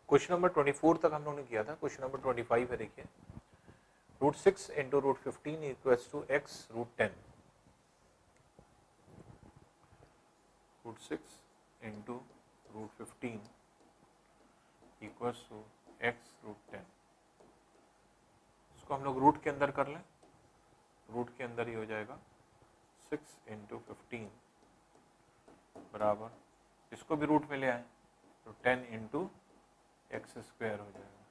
Question number 24 तक हम लोगों ने किया था, क्वेश्चन नंबर 25 है, देखिए √6 into √15 equals to x √10। √6 into √15 equals to x √10। इसको हम लोग रूट के अंदर कर लें, रूट के अंदर ही हो जाएगा 6 इंटू 15 बराबर, इसको भी रूट में ले आए तो 10 इंटू एक्स स्क्वायर हो जाएगा।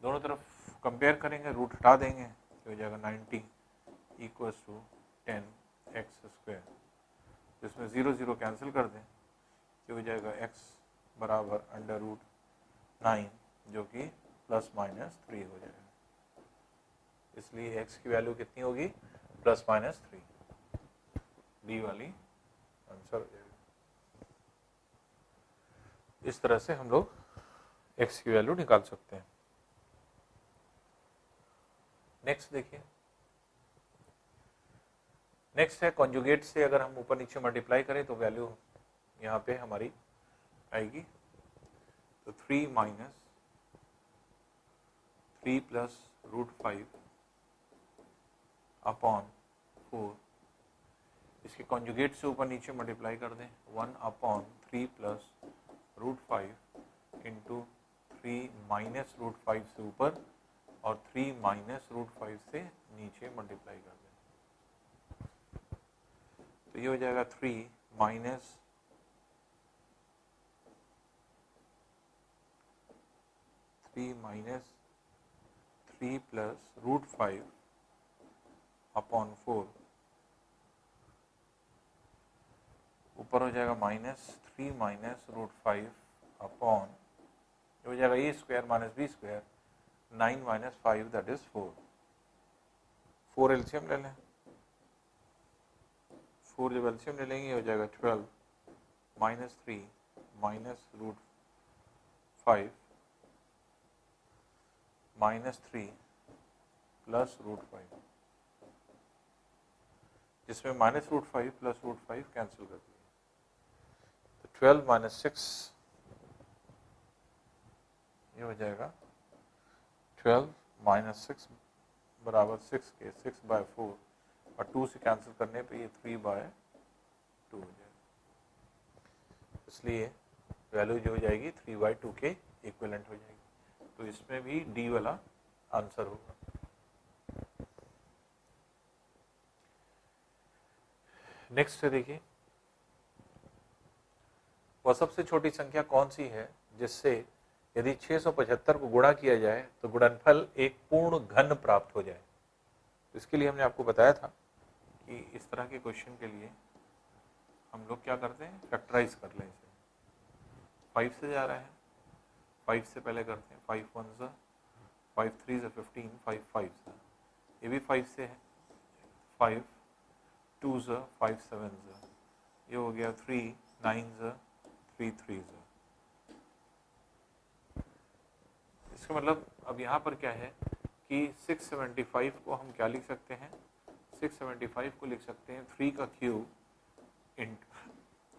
दोनों तरफ कंपेयर करेंगे, रूट हटा देंगे तो हो जाएगा 90 इक्वल्स टू 10 एक्स स्क्वायर। जिसमें 0 0 कैंसिल कर दें तो हो जाएगा x बराबर √9 जो कि ±3 हो जाएगा। इसलिए x की वैल्यू कितनी होगी, ±3। डी वाली आंसर हो जाएगा। इस तरह से हम लोग x की वैल्यू निकाल सकते हैं। नेक्स्ट देखिए, नेक्स्ट है कॉन्जुगेट से अगर हम ऊपर नीचे मल्टीप्लाई करें तो वैल्यू यहाँ पे हमारी आएगी, तो 3 प्लस √5 अपॉन 4, इसके कॉन्जुगेट से ऊपर नीचे मल्टीप्लाई कर दें 1 अपॉन 3 प्लस √5 इंटू 3 माइनस √5 से ऊपर और 3 माइनस √5 से नीचे मल्टीप्लाई कर दें, तो ये हो जाएगा 3 माइनस 3 प्लस √5 अपॉन 4, ऊपर हो जाएगा -3 माइनस √5 अपॉन, हो जाएगा A square minus B square, 9 minus 5 that is 4। 4 LCM ले लें, 4 जब एलसीएम ले लेंगे हो जाएगा 12 -3 माइनस √5 -3 प्लस √5, जिसमें -√5 प्लस √5 कैंसिल कर दिए, तो 12 माइनस 6 ये हो जाएगा 12 माइनस 6 बराबर 6 के 6/4 और 2 से कैंसिल करने पे ये 3/2 हो जाएगा। इसलिए वैल्यू जो हो जाएगी 3/2 के इक्विवेलेंट हो जाएगी। तो इसमें भी डी वाला आंसर होगा। नेक्स्ट है, देखिए वह सबसे छोटी संख्या कौन सी है जिससे यदि 675 को गुणा किया जाए तो गुणनफल एक पूर्ण घन प्राप्त हो जाए। तो इसके लिए हमने आपको बताया था कि इस तरह के क्वेश्चन के लिए हम लोग क्या करते हैं, फैक्टराइज कर लें इसे। 5 से जा रहे हैं, 5 से पहले करते हैं, 5 1 5 3 15, 5 5 ये भी 5 से है, 5 2 5 7 ये हो गया, 3 9 3 3। इसका मतलब अब यहाँ पर क्या है कि 675 को हम क्या लिख सकते हैं, 675 को लिख सकते हैं 3 का क्यूब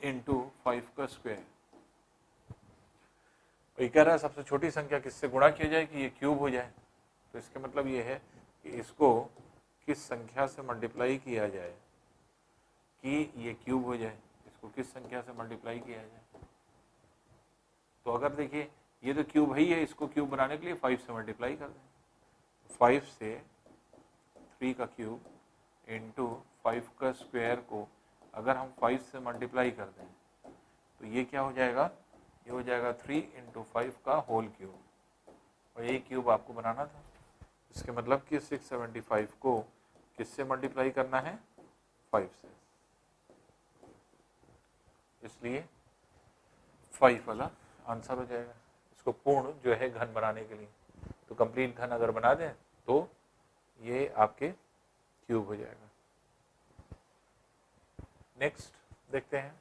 इंटू 5 का स्क्वायर। ये कह रहा है सबसे छोटी संख्या किससे गुणा किया जाए कि ये क्यूब हो जाए। तो इसका मतलब ये है कि इसको किस संख्या से मल्टीप्लाई किया जाए कि ये क्यूब हो जाए, इसको किस संख्या से मल्टीप्लाई किया जाए। तो अगर देखिए ये तो क्यूब ही है, इसको क्यूब बनाने के लिए 5 से मल्टीप्लाई कर दें। 5 से 3 का क्यूब इंटू 5 का स्क्वायर को अगर हम 5 से मल्टीप्लाई कर दें तो ये क्या हो जाएगा, ये हो जाएगा 3 इंटू 5 का होल क्यूब, और ये क्यूब आपको बनाना था। इसके मतलब कि 675 को किससे मल्टीप्लाई करना है, 5 से, इसलिए 5 वाला आंसर हो जाएगा। इसको पूर्ण जो है घन बनाने के लिए, तो कंप्लीट घन अगर बना दें तो ये आपके क्यूब हो जाएगा। नेक्स्ट देखते हैं,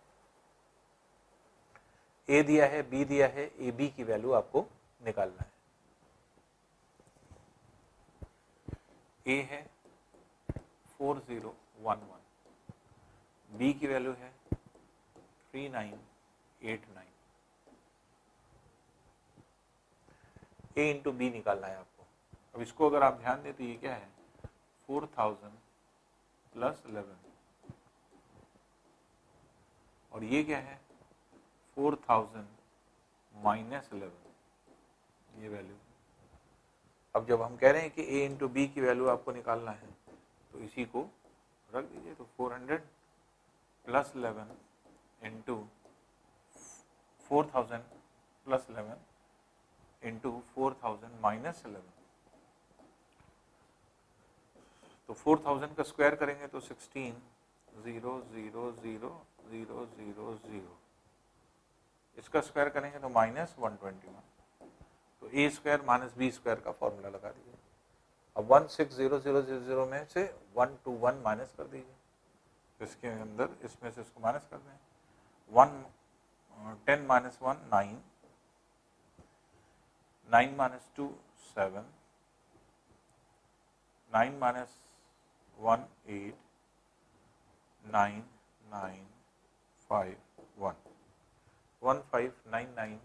ए दिया है, बी दिया है, ए बी की वैल्यू आपको निकालना है। ए है 4011, बी की वैल्यू है 3989, ए इंटू बी निकालना है आपको। अब इसको अगर आप ध्यान दें तो ये क्या है 4000 प्लस 11 और ये क्या है 4000 माइनस 11 ये वैल्यू। अब जब हम कह रहे हैं कि a इंटू बी की वैल्यू आपको निकालना है तो इसी को रख दीजिए। तो 400 plus 11 into 4000 plus 11 into 4000 minus 11। तो 4000 का स्क्वायर करेंगे तो 16 0 0 0 0 0 0। इसका स्क्वायर करेंगे तो माइनस 121। तो ए स्क्वायर माइनस बी स्क्वायर का फॉर्मूला लगा दीजिए। अब 160000 में से 121 माइनस कर दीजिए। इसके अंदर इसमें से इसको माइनस कर दें। 10 minus 1 9, 9 minus 2 7, 9 minus 1 8, 9 9 5 1 1599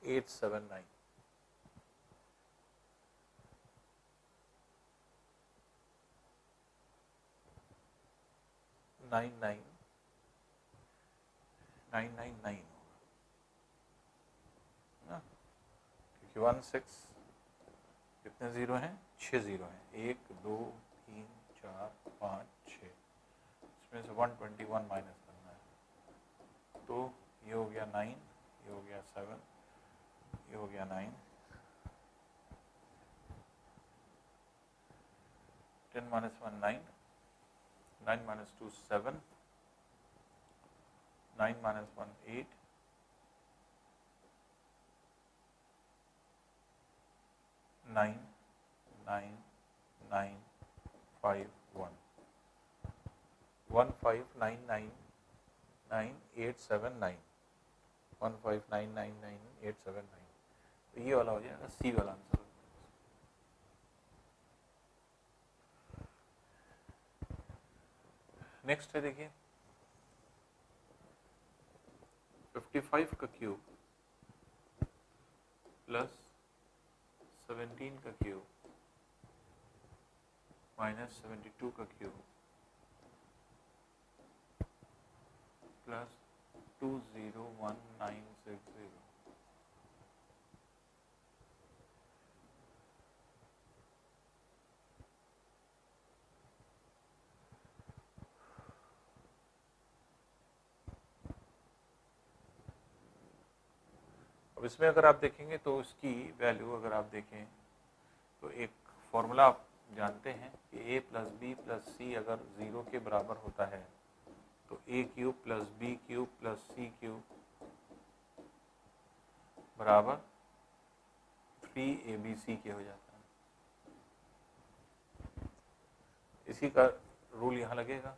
879। Nine nine 999 होगा, क्योंकि 16 कितने जीरो हैं 6 जीरो हैं 1 2 3 4 5 6 इसमें से 121 माइनस करना है। तो ये हो गया 9, ये हो गया 7, ये हो गया 9, 10 माइनस 1 9, 9 माइनस 2 7, 9 माइनस 1 8, 9 9 9 5 1 1599 9879 1599 9879। तो ये वाला हो जाएगा सी वाला आंसर। नेक्स्ट है देखिए 55 का क्यूब प्लस 17 का क्यूब माइनस 72 का क्यूब प्लस 201960। अब इसमें अगर आप देखेंगे तो इसकी वैल्यू अगर आप देखें तो एक फॉर्मूला आप जानते हैं कि a plus B plus C अगर 0 के बराबर होता है तो a cube plus B cube plus C cube बराबर 3abc के हो जाता है। इसी का रूल यहाँ लगेगा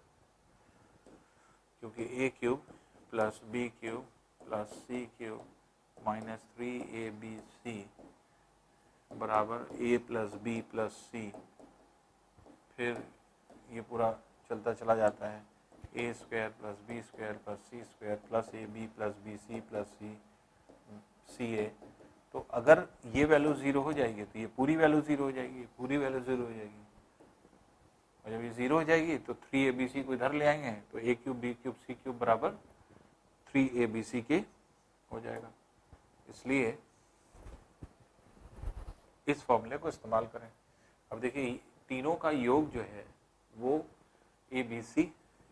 क्योंकि a cube plus B cube plus C cube minus 3abc बराबर a plus B plus C. फिर ये पूरा चलता चला जाता है a square plus B square plus C square plus A B plus B C plus C A. तो अगर ये वैल्यू 0 हो जाएगी तो ये पूरी वैल्यू 0 हो जाएगी, पूरी वैल्यू 0 हो जाएगी। और जब ये 0 हो जाएगी तो 3abc को इधर ले आएंगे तो a cube B cube C cube बराबर 3abc के हो जाएगा। इसलिए इस फॉर्मूले को इस्तेमाल करें। अब देखिए तीनों का योग जो है वो ABC,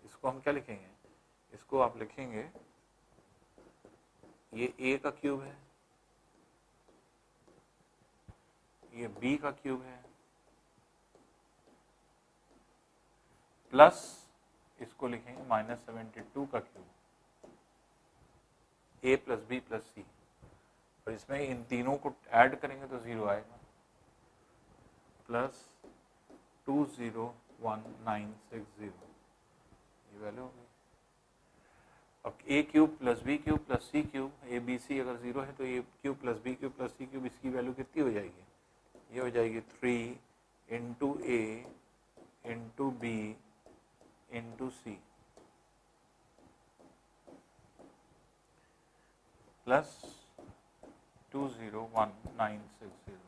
इसको हम क्या लिखेंगे, इसको आप लिखेंगे ये A का क्यूब है, ये B का क्यूब है, प्लस इसको लिखेंगे माइनस 72 का cube, A plus B plus C. और इसमें इन तीनों को ऐड करेंगे तो 0 आएगा प्लस 201960 ये वैल्यू होगी। अब a cube plus B cube plus C cube ABC अगर 0 है तो a cube plus B cube plus C cube इसकी वैल्यू कितनी हो जाएगी, ये हो जाएगी 3 into A into B into C plus 201,960।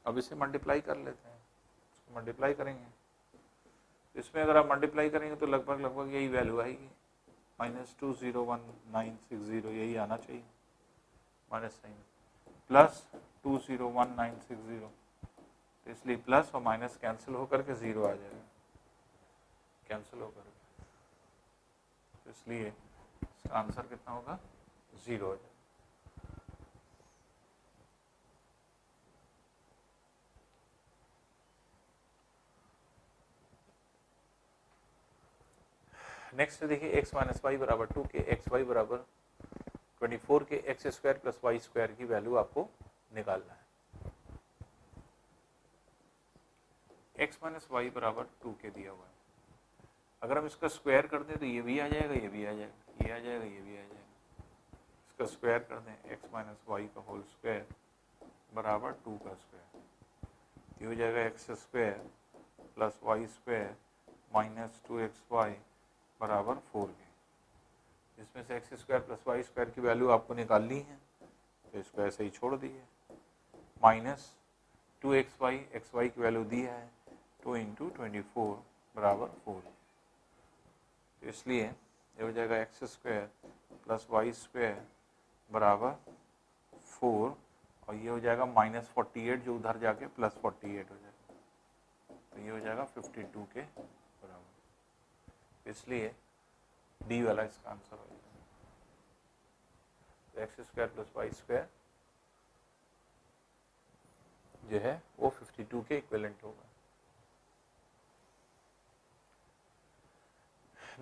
अब इसे मल्टीप्लाई कर लेते हैं, इसको मल्टीप्लाई करेंगे, इसमें अगर आप मल्टीप्लाई करेंगे तो लगभग लगभग यही वैल्यू आएगी, -201,960 यही आना चाहिए, माइनस साइन, प्लस 201,960, तो इसलिए प्लस और माइनस कैंसिल होकर के 0 आ जाएगा, कैंसिल होकर के, तो इसलिए इसका आंसर कितना होगा, 0 हो जाएगा। नेक्स्ट देखिए x माइनस वाई बराबर 2 के एक्स वाई बराबर 24 के X square plus Y square की वैल्यू आपको निकालना है। x माइनस वाई बराबर 2 के दिया हुआ है, अगर हम इसका स्क्वायर कर दें तो ये भी आ जाएगा, ये भी आ जाएगा, ये आ जाएगा, ये भी आ जाएगा, इसका स्क्वायर कर दें x माइनस वाई का होल स्क्वायर बराबर 2 का स्क्वायर, ये हो जाएगा X square plus Y square minus 2xy बराबर 4 के, जिसमें से X square plus Y square की वैल्यू आपको निकालनी है, तो इसको ऐसे ही छोड़ दिए, माइनस 2xy, xy की वैल्यू दी है 2 इंटू 24 बराबर 4, तो इसलिए ये हो जाएगा X square plus Y square बराबर 4, और ये हो जाएगा -48 जो उधर जाके +48 हो जाएगा, तो ये हो जाएगा 52 के बराबर, इसलिए डी वाला इसका आंसर हो जाएगा, तो X square plus Y square जो है वो 52 के इक्विवेलेंट होगा।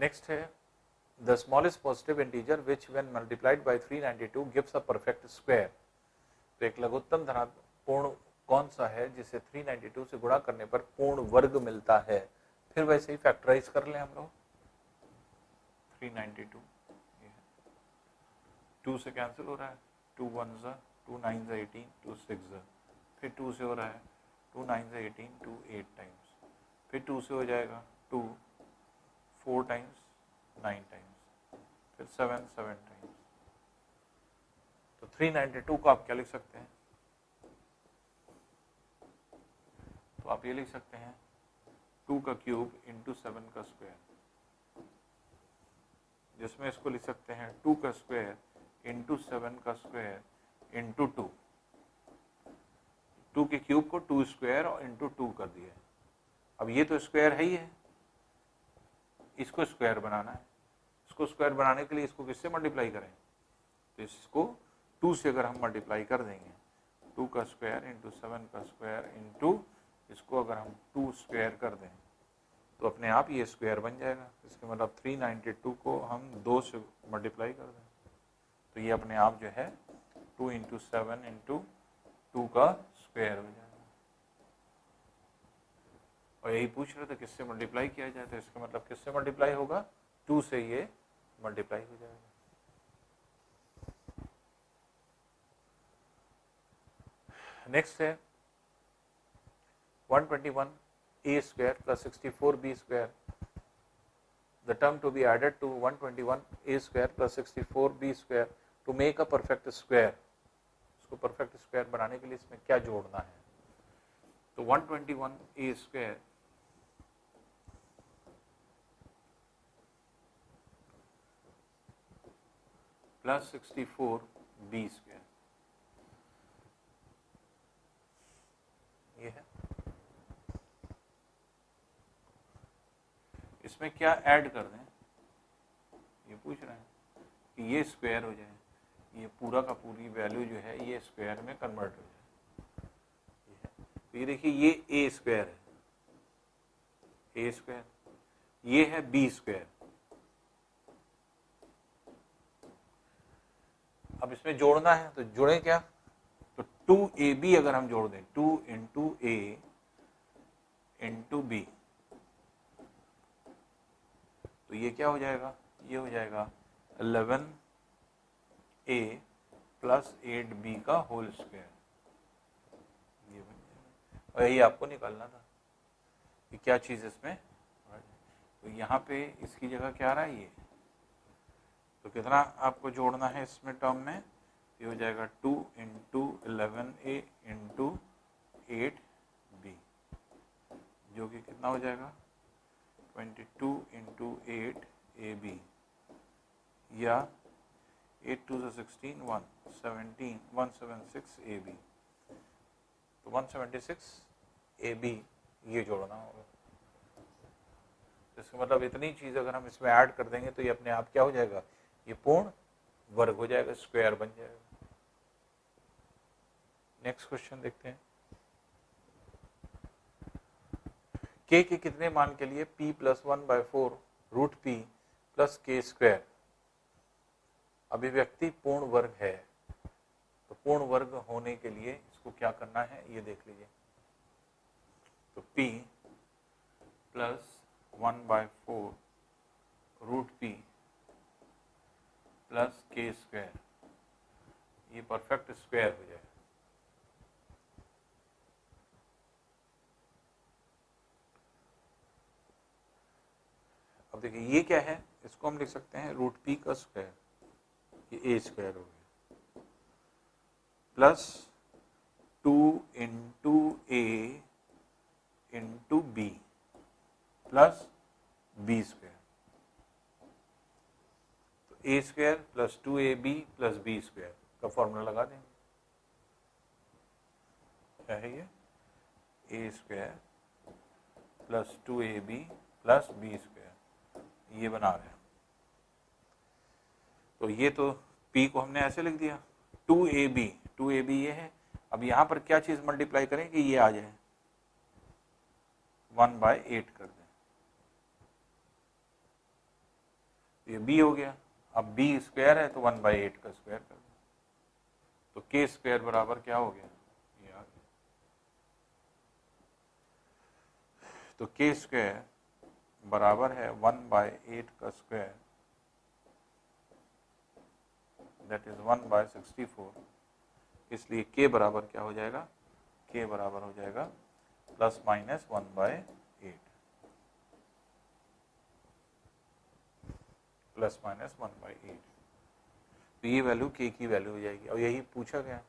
नेक्स्ट है the smallest positive integer which when multiplied by 392 gives a perfect square, तो एक लघुत्तम धनात्मक कौन सा है जिसे 392 से गुणा करने पर पूर्ण वर्ग मिलता है। फिर वैसे ही फैक्टराइज कर लें हम लोग, 392 2 से कैंसिल हो रहा है, 2 1 ज़ा 2 9 ज़ा 18, 2 6 ज़ा, फिर 2 से हो रहा है 2 9 ज़ा 18, 2 8 टाइम्स, फिर 2 से हो जाएगा 2 4 टाइम्स 9 टाइम्स, फिर 7 7 टाइम्स, तो 392 को आप क्या लिख सकते हैं, तो आप ये लिख सकते हैं 2 का क्यूब इंटू 7 का स्क्वायर, जिसमें इसको लिख सकते हैं 2 का स्क्वायर इंटू 7 का स्क्वायर इंटू 2, 2 के क्यूब को 2 स्क्वायर और इंटू 2 कर दिया। अब ये तो स्क्वायर है ही है, इसको स्क्वायर बनाना है, इसको स्क्वायर बनाने के लिए इसको किससे मल्टीप्लाई करें, तो इसको 2 से अगर हम मल्टीप्लाई कर देंगे, 2 का स्क्वायर इंटू 7 का स्क्वायर इंटू इसको अगर हम 2 स्क्वायर कर दें तो अपने आप ये स्क्वायर बन जाएगा, इसके मतलब 392 को हम 2 से मल्टीप्लाई कर दें तो ये अपने आप जो है 2 इंटू 7 इंटू 2 का स्क्वायर हो जाएगा, और यही पूछ रहे थे किससे मल्टीप्लाई किया जाए, तो इसका मतलब किससे मल्टीप्लाई होगा, 2 से ये मल्टीप्लाई हो जाएगा। नेक्स्ट है 121a square plus 64b square, the term to be added to 121a square plus 64b square to make a perfect square, इसको perfect square बनाने के लिए इसमें क्या जोड़ना है, तो 121a square plus 64b square, ये है, इसमें क्या ऐड कर दें, ये पूछ रहे हैं कि ये स्क्वायर हो जाए, ये पूरा का पूरी वैल्यू जो है ये स्क्वायर में कन्वर्ट हो जाए, तो ये देखिए ये ए स्क्वायर है, ए स्क्वायर, ये है बी स्क्वायर, अब इसमें जोड़ना है तो जुड़े क्या, तो 2ab अगर हम जोड़ दें 2 इंटू ए इंटू बी, तो ये क्या हो जाएगा, ये हो जाएगा 11a प्लस 8b का होल स्क्वायर, ये बन जाएगा, और यही आपको निकालना था कि क्या चीज़ इसमें, तो यहाँ पे इसकी जगह क्या आ रहा है ये, तो कितना आपको जोड़ना है इसमें टर्म में, ये हो जाएगा 2 इंटू 11A इंटू 8B, जो कि कितना हो जाएगा 22 इंटू 8AB, या 8 2 16 117 176AB। तो 176AB ये जोड़ना होगा। इसका मतलब इतनी चीज अगर हम इसमें ऐड कर देंगे तो ये अपने आप क्या हो जाएगा, ये पूर्ण वर्ग हो जाएगा, स्क्वायर बन जाएगा। नेक्स्ट क्वेश्चन देखते हैं। k के कितने मान के लिए p plus 1/4 root p plus k square अभिव्यक्ति पूर्ण वर्ग है? तो पूर्ण वर्ग होने के लिए इसको क्या करना है ये देख लीजिए। तो p plus 1/4 root p plus k square, ये परफेक्ट स्क्वायर हो जाएगा। अब देखिए ये क्या है, इसको हम लिख सकते हैं रूट p का स्क्वायर, ये a स्क्वायर हो गया, plus 2 into a into b plus b square. तो a square plus 2ab plus b square का फॉर्मूला लगा देंगे। क्या है ये, a square plus 2ab plus b square, ये बना रहे हैं। तो ये तो p को हमने ऐसे लिख दिया 2ab ये है। अब यहां पर क्या चीज मल्टीप्लाई करें कि ये आ जाए 1/8 कर दें, ये b हो गया। अब b स्क्वायर है तो 1/8 का स्क्वायर कर दें, तो k स्क्वायर बराबर क्या हो गया, ये आ गया। तो k स्क्वायर बराबर है 1/8 का स्क्वायर, दैट इज 1/64। इसलिए k बराबर क्या हो जाएगा, k बराबर हो जाएगा प्लस माइनस 1/8, प्लस माइनस 1/8। तो ये वैल्यू k की वैल्यू हो जाएगी, और यही पूछा गया।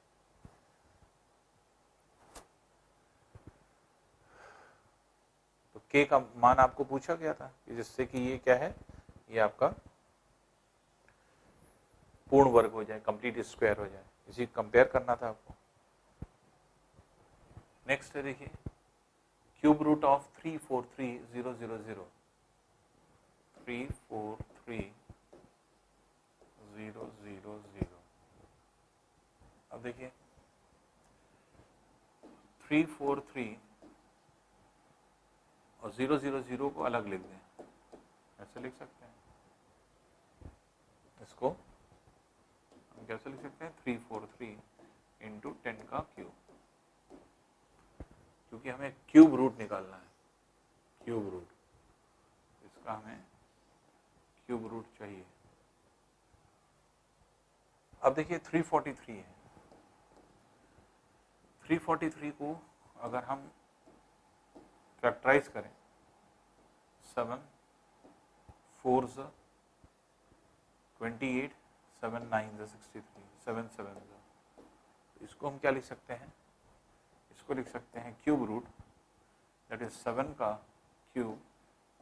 तो k का मान आपको पूछा गया था कि जिससे कि ये क्या है, ये आपका पूर्ण वर्ग हो जाए, कंप्लीट स्क्वायर हो जाए, इसी कंपेयर करना था आपको। नेक्स्ट है देखिए, क्यूब रूट ऑफ 343,000 343,000। अब देखिए 343 और 000 को अलग लिख दें, ऐसे लिख सकते हैं। इसको हम कैसे लिख सकते हैं, 343 इंटू 10 का क्यूब, क्योंकि हमें क्यूब रूट निकालना है, क्यूब रूट, इसका हमें क्यूब रूट चाहिए। अब देखिए 343 है, 343 को अगर हम फैक्टराइज करें 7 4s 28 7 9 63 7 7, इसको हम क्या लिख सकते हैं, इसको लिख सकते हैं क्यूब रूट, दैट इज 7 का क्यूब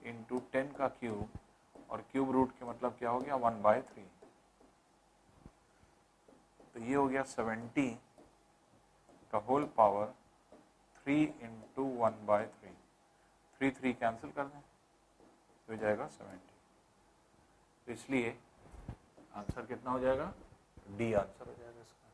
इंटू 10 का क्यूब, और क्यूब रूट के मतलब क्या हो गया 1/3। तो ये हो गया 70 का होल पावर 3 इंटू 1/3, 3 कैंसिल कर दें तो हो जाएगा 70। तो इसलिए आंसर कितना हो जाएगा, डी आंसर हो जाएगा इसका।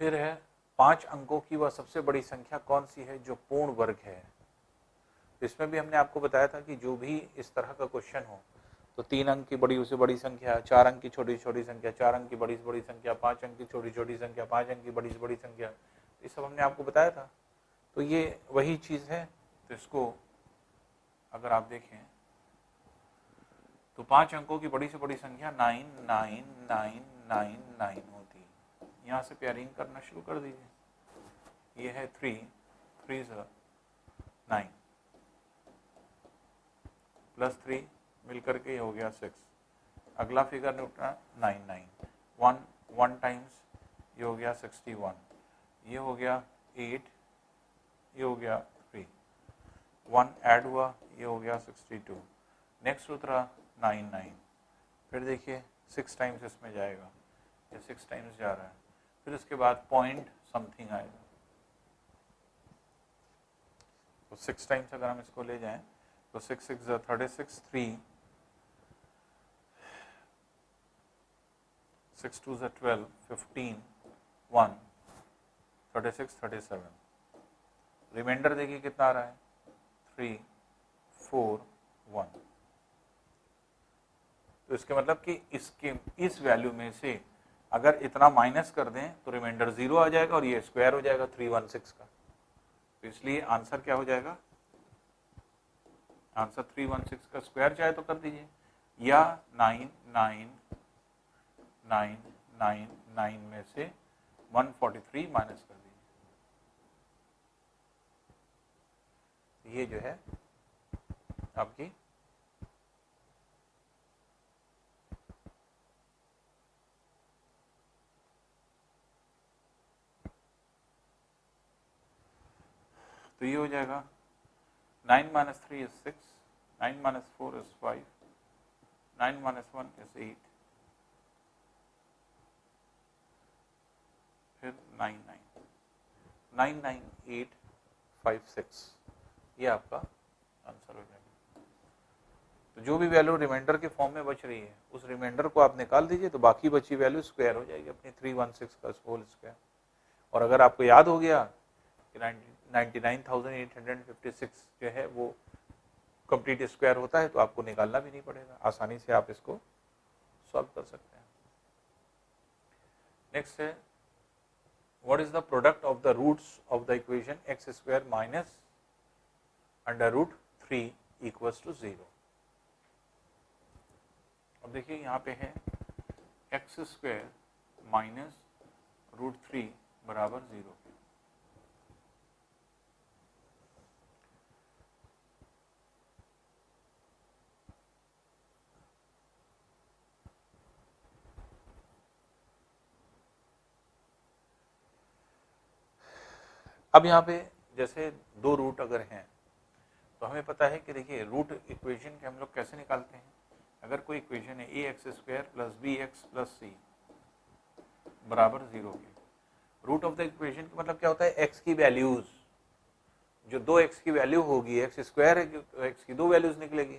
फिर है 5 अंकों की वह सबसे बड़ी संख्या कौन सी है जो पूर्ण वर्ग है। इसमें भी हमने आपको बताया था कि जो भी इस तरह का क्वेश्चन हो तो 3 अंक की बड़ी से बड़ी संख्या, 4 अंक की छोटी छोटी संख्या, 4 अंक की बड़ी से बड़ी संख्या, 5 अंक की छोटी छोटी संख्या, 5 अंक की बड़ी से बड़ी संख्या, ये सब हमने आपको बताया था। तो ये वही चीज़ है। तो इसको अगर आप देखें तो 5 अंकों की बड़ी से बड़ी संख्या 99999 होती है। यहाँ से पेयरिंग करना शुरू कर दीजिए। ये है 3 3 9, प्लस 3 मिलकर के ये हो गया 6। अगला फिगर निपटा 9 9 1 टाइम्स ये हो गया 61, ये हो गया 8, ये हो गया 3, 1 ऐड हुआ ये हो गया 62। नेक्स्ट उतरा 9 9, फिर देखिए 6 टाइम्स इसमें जाएगा, ये 6 टाइम्स जा रहा है, फिर उसके बाद पॉइंट समथिंग आएगा। तो 6 टाइम्स अगर हम इसको ले जाएं तो 6 6 36, 3 6 2 12, 15, 1 36 37। रिमाइंडर देखिए कितना आ रहा है 3 4 1। तो इसके मतलब कि इस वैल्यू में से अगर इतना माइनस कर दें तो रिमाइंडर 0 आ जाएगा और ये स्क्वायर हो जाएगा 316 का। तो इसलिए आंसर क्या हो जाएगा, आंसर 316 का स्क्वायर चाहे तो कर दीजिए, या 9 9 9 9 9 में से 143 माइनस कर दीजिए। ये जो है आपकी तो ये हो जाएगा 9 minus 3 is 6, 9 minus 4 is 5, 9 minus 1 is 8, फिर 9 9 9 9 8 5 6, ये आपका आंसर हो जाएगा। तो जो भी वैल्यू रिमाइंडर के फॉर्म में बच रही है उस रिमाइंडर को आप निकाल दीजिए, तो बाकी बची वैल्यू स्क्वायर हो जाएगी अपनी 316 का होल स्क्वायर। और अगर आपको याद हो गया कि 99,856 जो है वो कंप्लीट स्क्वायर होता है तो आपको निकालना भी नहीं पड़ेगा, आसानी से आप इसको सॉल्व कर सकते हैं। नेक्स्ट है what is the product of the roots of the equation X square minus under root 3 equals to 0। अब देखिए यहाँ पे है एक्स स्क्वायर माइनस रूट 3 बराबर 0। अब यहाँ पे जैसे दो रूट अगर हैं तो हमें पता है कि देखिए रूट इक्वेशन के हम लोग कैसे निकालते हैं। अगर कोई इक्वेशन है A X square plus B X plus C बराबर 0 के, रूट ऑफ द इक्वेशन का मतलब क्या होता है, एक्स की वैल्यूज, जो दो एक्स की वैल्यू होगी, एक्स स्क्वायर है तो एक्स की दो वैल्यूज निकलेगी,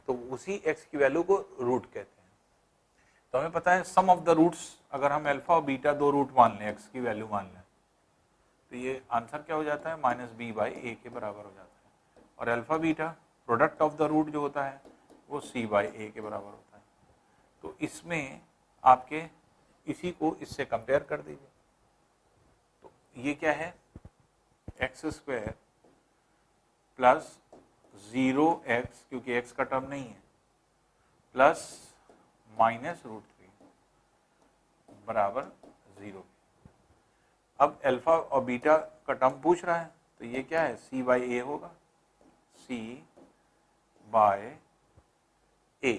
तो उसी एक्स की वैल्यू को रूट कहते हैं। तो हमें पता है सम ऑफ द रूट्स, अगर हम अल्फा और बीटा दो रूट मान लें, एक्स की वैल्यू मान लें, तो ये आंसर क्या हो जाता है माइनस बी बाई ए के बराबर हो जाता है। और alpha beta product of the root जो होता है वो सी बाई ए के बराबर होता है। तो इसमें आपके इसी को इससे कंपेयर कर दीजिए। तो ये क्या है, एक्स स्क्वायर प्लस 0x, क्योंकि x का टर्म नहीं है, प्लस माइनस रूट 3 बराबर 0। अब अल्फा और बीटा का टर्म पूछ रहा है तो ये क्या है, c बाई ए होगा, c बाय ए,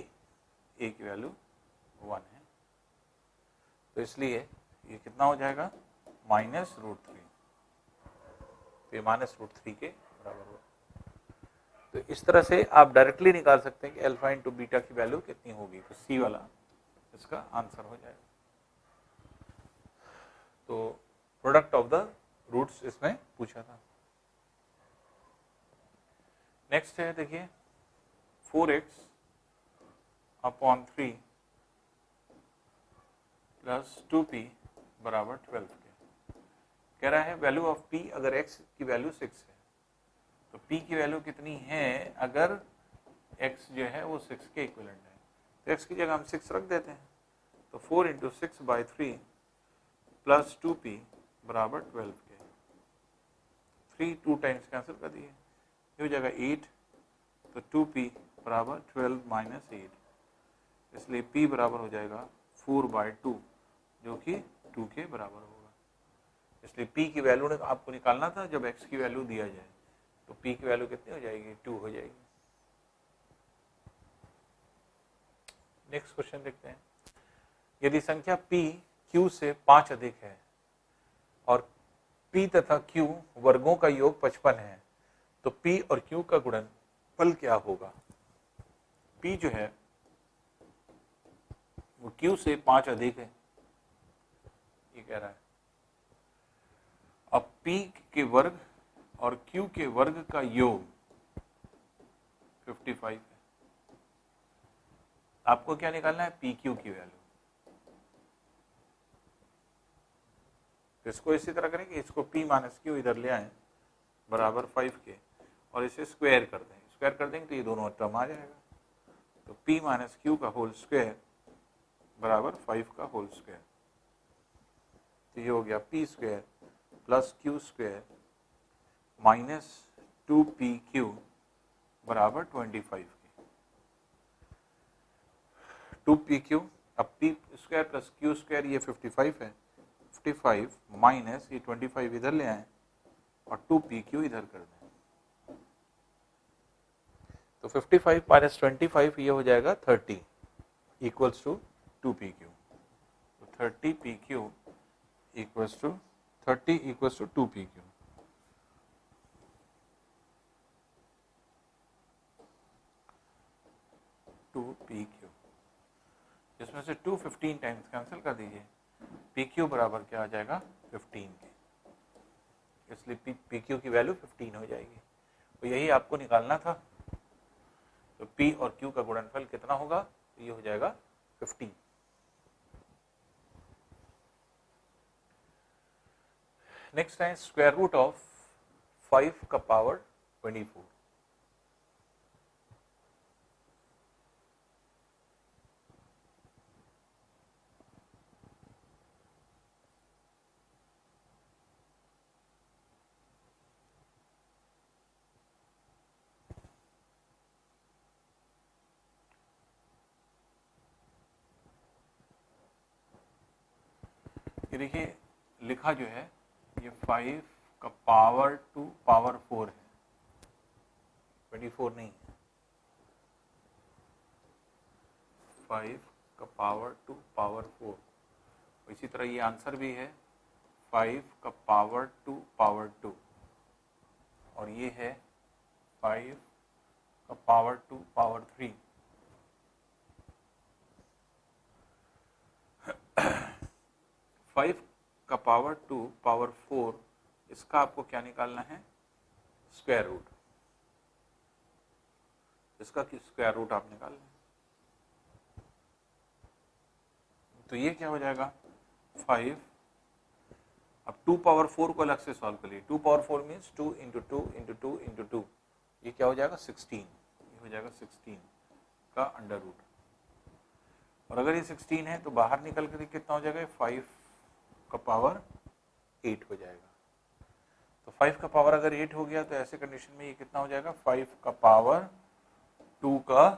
ए की वैल्यू 1 है, तो इसलिए ये कितना हो जाएगा माइनस रूट 3, तो ये माइनस रूट 3 के बराबर होगा। तो इस तरह से आप डायरेक्टली निकाल सकते हैं कि अल्फा इंटू बीटा की वैल्यू कितनी होगी, तो सी वाला इसका आंसर हो जाएगा। तो प्रोडक्ट ऑफ द रूट्स इसमें पूछा था। नेक्स्ट है देखिए 4x अपॉन 3 प्लस 2p बराबर 12 के। कह रहा है वैल्यू ऑफ p, अगर x की वैल्यू 6 है तो p की वैल्यू कितनी है अगर x जो है वो 6 के इक्विवेलेंट है। तो x की जगह हम 6 रख देते हैं, तो 4 इंटू 6 बाई 3 प्लस 2p बराबर 12 के। 3 2 टाइम्स कैंसिल कर दिए, ये हो जाएगा 8, तो 2p बराबर 12 माइनस 8, इसलिए p बराबर हो जाएगा 4 बाई 2 जो कि 2 के बराबर होगा। इसलिए p की वैल्यू आपको निकालना था जब x की वैल्यू दिया जाए, तो p की वैल्यू कितनी हो जाएगी, 2 हो जाएगी। नेक्स्ट क्वेश्चन देखते हैं। यदि संख्या p q से 5 अधिक है और p तथा q वर्गों का योग 55 है तो p और q का गुणनफल क्या होगा? p जो है वो q से 5 अधिक है, ये कह रहा है। अब p के वर्ग और q के वर्ग का योग 55 है। आपको क्या निकालना है? पी क्यू की वैल्यू। तो इसको इसी तरह करें कि इसको p माइनस क्यू इधर ले आए बराबर 5 के और इसे स्क्वायर कर दें। स्क्वायर कर देंगे तो ये दोनों टर्म आ जाएगा। तो p माइनस क्यू का होल स्क्वायर बराबर 5 का होल स्क्वायर। तो ये हो गया p square plus Q square minus 2pq बराबर 25 के। 2pq, अब p square plus q square ये 55 है, 55 माइनस ये 25 इधर ले आए और 2pq इधर कर दें। तो 55 माइनस 25 ये हो जाएगा 30 इक्वल्स टू 2pq। तो 30pq equals to 30 equals to 2pq। इसमें से 2 15 टाइम्स कैंसिल कर दीजिए, pq बराबर क्या आ जाएगा? 15 के। इसलिए pq की वैल्यू 15 हो जाएगी। तो यही आपको निकालना था। तो p और q का गुणनफल कितना होगा? तो ये हो जाएगा 15। नेक्स्ट है स्क्वायर रूट ऑफ 5 का पावर 24। ये देखिए लिखा जो है ये 5 का पावर 2 पावर 4 है, 24 नहीं है। 5 का पावर 2 पावर 4। इसी तरह ये आंसर भी है 5 का पावर 2 पावर 2 और ये है 5 का पावर 2 पावर 3। फाइव का पावर 2 पावर 4, इसका आपको क्या निकालना है? Square root. इसका स्क्वायर रूट आप निकाल लें। तो ये क्या हो जाएगा? 5। अब 2 पावर 4 को अलग से सॉल्व कर लिए। 2 power 4 means 2 into 2 into 2 into 2। ये क्या हो जाएगा? 16। ये हो जाएगा 16 का अंडर रूट। और अगर ये 16 है तो बाहर निकल कर कितना हो जाएगा? 5 का पावर 8 हो जाएगा। तो 5 का पावर अगर 8 हो गया तो ऐसे कंडीशन में ये कितना हो जाएगा? 5 का पावर 2 का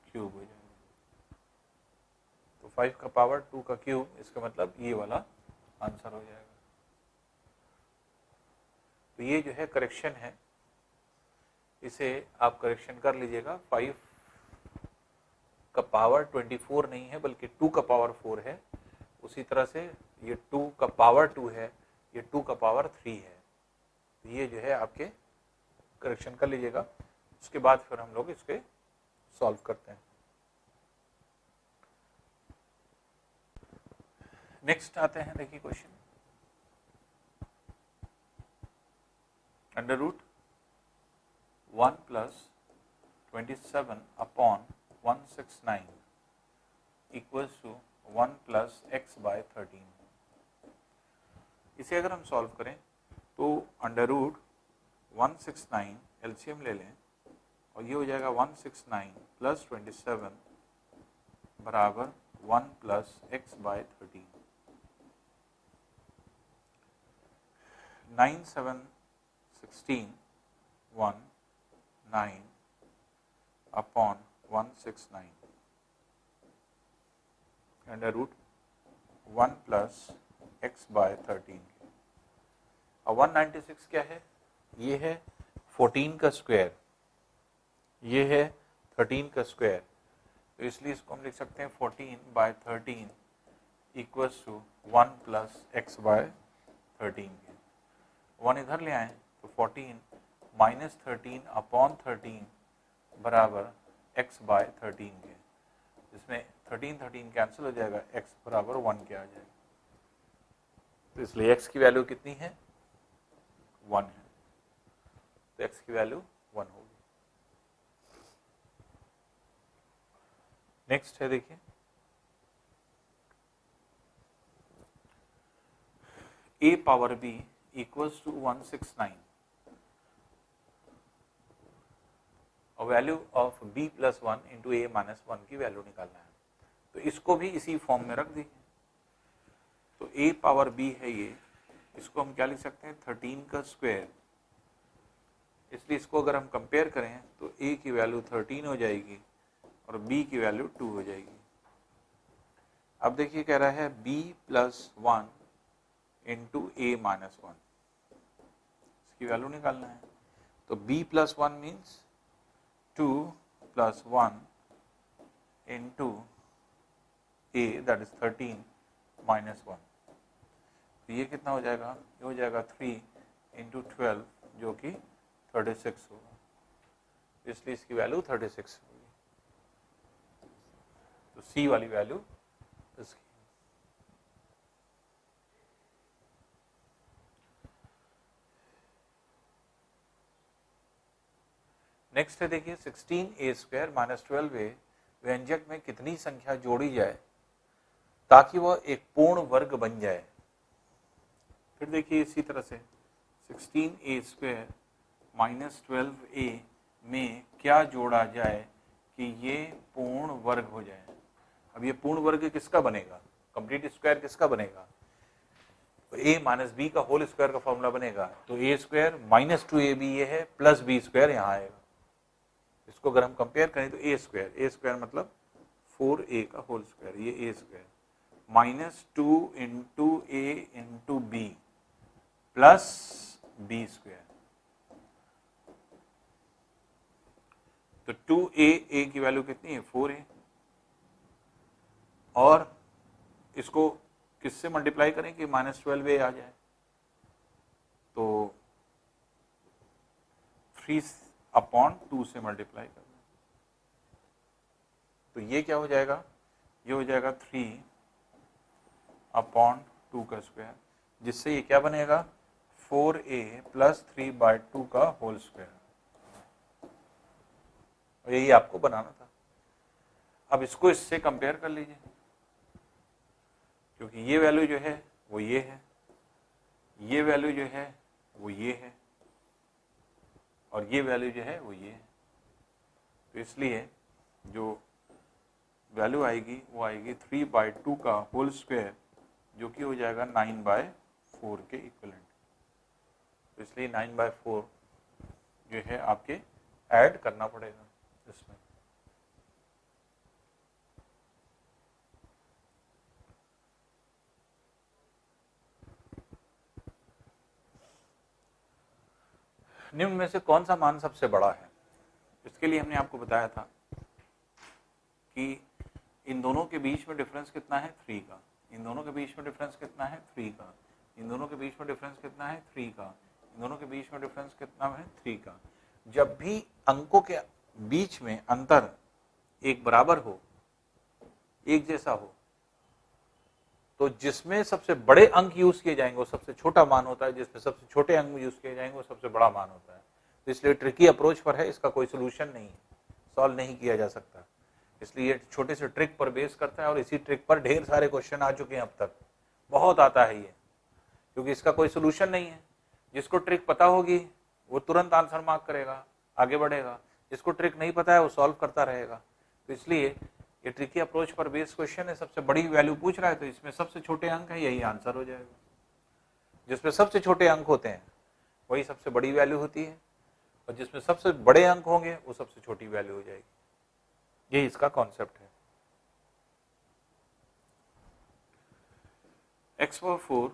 क्यूब हो जाएगा। तो 5 का पावर 2 का क्यूब, इसका मतलब ये वाला आंसर हो जाएगा। तो ये जो है करेक्शन है, इसे आप करेक्शन कर लीजिएगा। 5 का पावर 24 नहीं है बल्कि 2 का पावर 4 है। उसी तरह से ये 2 का पावर 2 है, ये 2 का पावर 3 है। तो ये जो है आपके करेक्शन कर लीजिएगा। उसके बाद फिर हम लोग इसके सॉल्व करते हैं। नेक्स्ट आते हैं, देखिए question. Under root 1 plus 27 upon 169 equals to 1 plus X by 13। इसे अगर हम सॉल्व करें तो अंडर रूट 169 एलसीएम ले लें और ये हो जाएगा 169 प्लस 27 बराबर 1 plus X by 13। 9 7 16 1 9 upon 169 under root 1 plus X by 13। अब 196 क्या है? ये है 14 का स्क्वायर, ये है 13 का स्क्वायर, तो इसलिए इसको हम लिख सकते हैं 14/13 equals to 1 plus X by 13 के। 1 इधर ले आए तो 14 माइनस 13 अपॉन 13 बराबर x बाय 13 के। इसमें 13 कैंसिल हो जाएगा, x बराबर 1 के आ जाएगा। तो इसलिए x की वैल्यू कितनी है? 1 है। तो x की वैल्यू 1 होगी। नेक्स्ट है, देखिए a power b equals to 169 और value of b plus 1 into A minus 1 की वैल्यू निकालना है। तो इसको भी इसी फॉर्म में रख दीजिए। तो a पावर b है ये, इसको हम क्या लिख सकते हैं? 13 का स्क्वायर। इसलिए इसको अगर हम कंपेयर करें तो a की वैल्यू 13 हो जाएगी और b की वैल्यू 2 हो जाएगी। अब देखिए कह रहा है b plus 1 into A minus 1, इसकी वैल्यू निकालना है। तो b plus 1 means 2 plus 1 into a that is 13 minus 1। तो ये कितना हो जाएगा? ये हो जाएगा 3 इंटू 12 जो कि 36 होगा। इसलिए इसकी वैल्यू 36 होगी। तो सी वाली वैल्यू इसकी। नेक्स्ट है, देखिए 16a² माइनस 12a व्यंजक में कितनी संख्या जोड़ी जाए ताकि वह एक पूर्ण वर्ग बन जाए। फिर देखिए इसी तरह से 16a² माइनस 12a में क्या जोड़ा जाए कि ये पूर्ण वर्ग हो जाए। अब ये पूर्ण वर्ग किसका बनेगा? कंप्लीट स्क्वायर किसका बनेगा? तो a माइनस बी का होल स्क्वायर का फॉर्मूला बनेगा। तो a² माइनस 2ab ये है, प्लस b² यहाँ आएगा। इसको अगर हम कंपेयर करें तो a² मतलब 4a का होल स्क्वायर, ये a² minus 2 into a into B plus b²। तो 2a की वैल्यू कितनी है? 4a। और इसको किससे मल्टीप्लाई करें कि माइनस 12a आ जाए? तो 3/2 से मल्टीप्लाई करना। तो ये क्या हो जाएगा? ये हो जाएगा 3/2 का स्क्वायर, जिससे ये क्या बनेगा? 4a प्लस 3/2 का होल स्क्वायर। यही आपको बनाना था। अब इसको इससे कंपेयर कर लीजिए, क्योंकि ये वैल्यू जो है वो ये है, ये वैल्यू जो है वो ये है, और ये वैल्यू जो है वो ये है। तो इसलिए जो वैल्यू आएगी वो आएगी 3/2 का होल स्क्वायर, जो कि हो जाएगा 9/4 के इक्विवेलेंट। तो इसलिए 9/4 जो है आपके ऐड करना पड़ेगा इसमें। निम्न में से कौन सा मान सबसे बड़ा है? इसके लिए हमने आपको बताया था कि इन दोनों के बीच में डिफरेंस कितना है? 3 का। इन दोनों के बीच में डिफरेंस कितना है? 3 का। इन दोनों के बीच में डिफरेंस कितना है? 3 का। इन दोनों के बीच में डिफरेंस कितना है? 3 का। जब भी अंकों के बीच में अंतर एक बराबर हो, एक जैसा हो, तो जिसमें सबसे बड़े अंक यूज किए जाएंगे वो सबसे छोटा मान होता है, जिसमें सबसे छोटे अंक यूज किए जाएंगे वो सबसे बड़ा मान होता है। तो इसलिए ट्रिकी अप्रोच पर है, इसका कोई सोल्यूशन नहीं है, सॉल्व नहीं किया जा सकता। इसलिए छोटे से ट्रिक पर बेस करता है और इसी ट्रिक पर ढेर सारे क्वेश्चन आ चुके हैं अब तक, बहुत आता है ये, क्योंकि इसका कोई सोल्यूशन नहीं है। जिसको ट्रिक पता होगी वो तुरंत आंसर मार्क करेगा, आगे बढ़ेगा। जिसको ट्रिक नहीं पता है वो सॉल्व करता रहेगा। तो इसलिए ये ट्रिकी अप्रोच पर बेस क्वेश्चन है, सबसे बड़ी वैल्यू पूछ रहा है तो इसमें सबसे छोटे अंक है, यही आंसर हो जाएगा। जिसमें सबसे छोटे अंक होते हैं वही सबसे बड़ी वैल्यू होती है, और जिसमें सबसे बड़े अंक होंगे वो सबसे छोटी वैल्यू हो जाएगी। यही इसका कॉन्सेप्ट है। x/4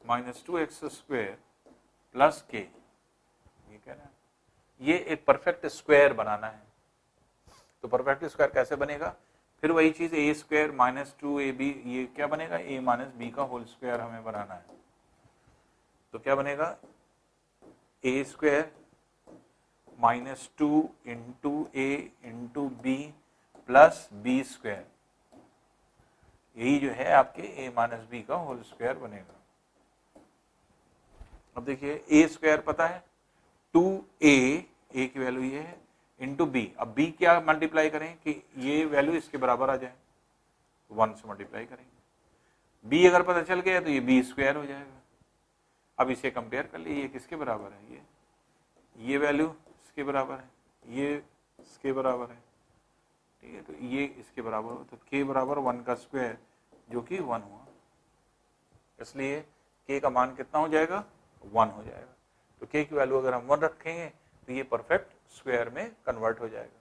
minus 2x² plus k, ये कह रहा है ये एक परफेक्ट स्क्वायर बनाना है। तो परफेक्ट स्क्वायर कैसे बनेगा? फिर वही चीज ए स्क्वायर माइनस 2ab, ये क्या बनेगा, a माइनस बी का होल स्क्वायर हमें बनाना है। तो क्या बनेगा, A square minus 2 into A into B plus B square, यही जो है आपके a माइनस बी का होल स्क्वायर बनेगा। अब देखिए a स्क्वायर पता है 2a, a की वैल्यू ये है, इंटू बी। अब b क्या मल्टीप्लाई करें कि ये वैल्यू इसके बराबर आ जाए, 1 से मल्टीप्लाई करेंगे। b अगर पता चल गया तो ये b स्क्वायर हो जाएगा। अब इसे कंपेयर कर लीजिए, ये किसके बराबर है, ये वैल्यू इसके बराबर है, ये इसके बराबर है, ठीक है। तो ये इसके बराबर हो, तो k बराबर 1 का स्क्वायर जो कि 1 हुआ, इसलिए k का मान कितना हो जाएगा, 1 हो जाएगा। तो k की वैल्यू अगर हम 1 रखेंगे तो ये परफेक्ट स्क्वायर में कन्वर्ट हो जाएगा।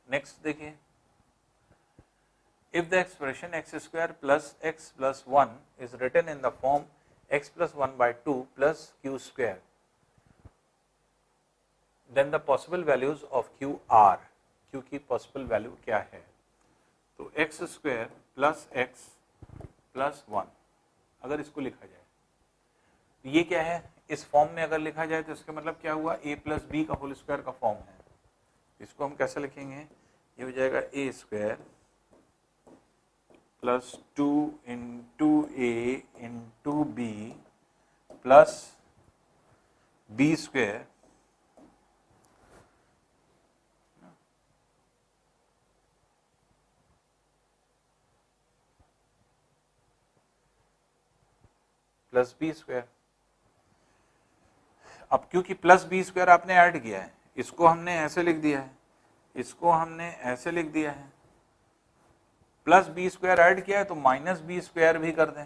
नेक्स्ट देखिए, if the expression x square plus x plus 1 is written in the form x plus 1 by 2 plus q square, then the possible values of q are, q की possible value क्या है, तो x square plus x plus 1 अगर इसको लिखा जाए तो ये क्या है, इस फॉर्म में अगर लिखा जाए तो इसका मतलब क्या हुआ, a प्लस बी का होल स्क्वायर का फॉर्म है। इसको हम कैसे लिखेंगे, ये हो जाएगा a square plus 2 into A into B plus B square plus B square. अब क्योंकि प्लस बी स्क्वायर आपने ऐड किया है, इसको हमने ऐसे लिख दिया है, इसको हमने ऐसे लिख दिया है, प्लस बी स्क्वायर ऐड किया है तो माइनस बी स्क्वायर भी कर दें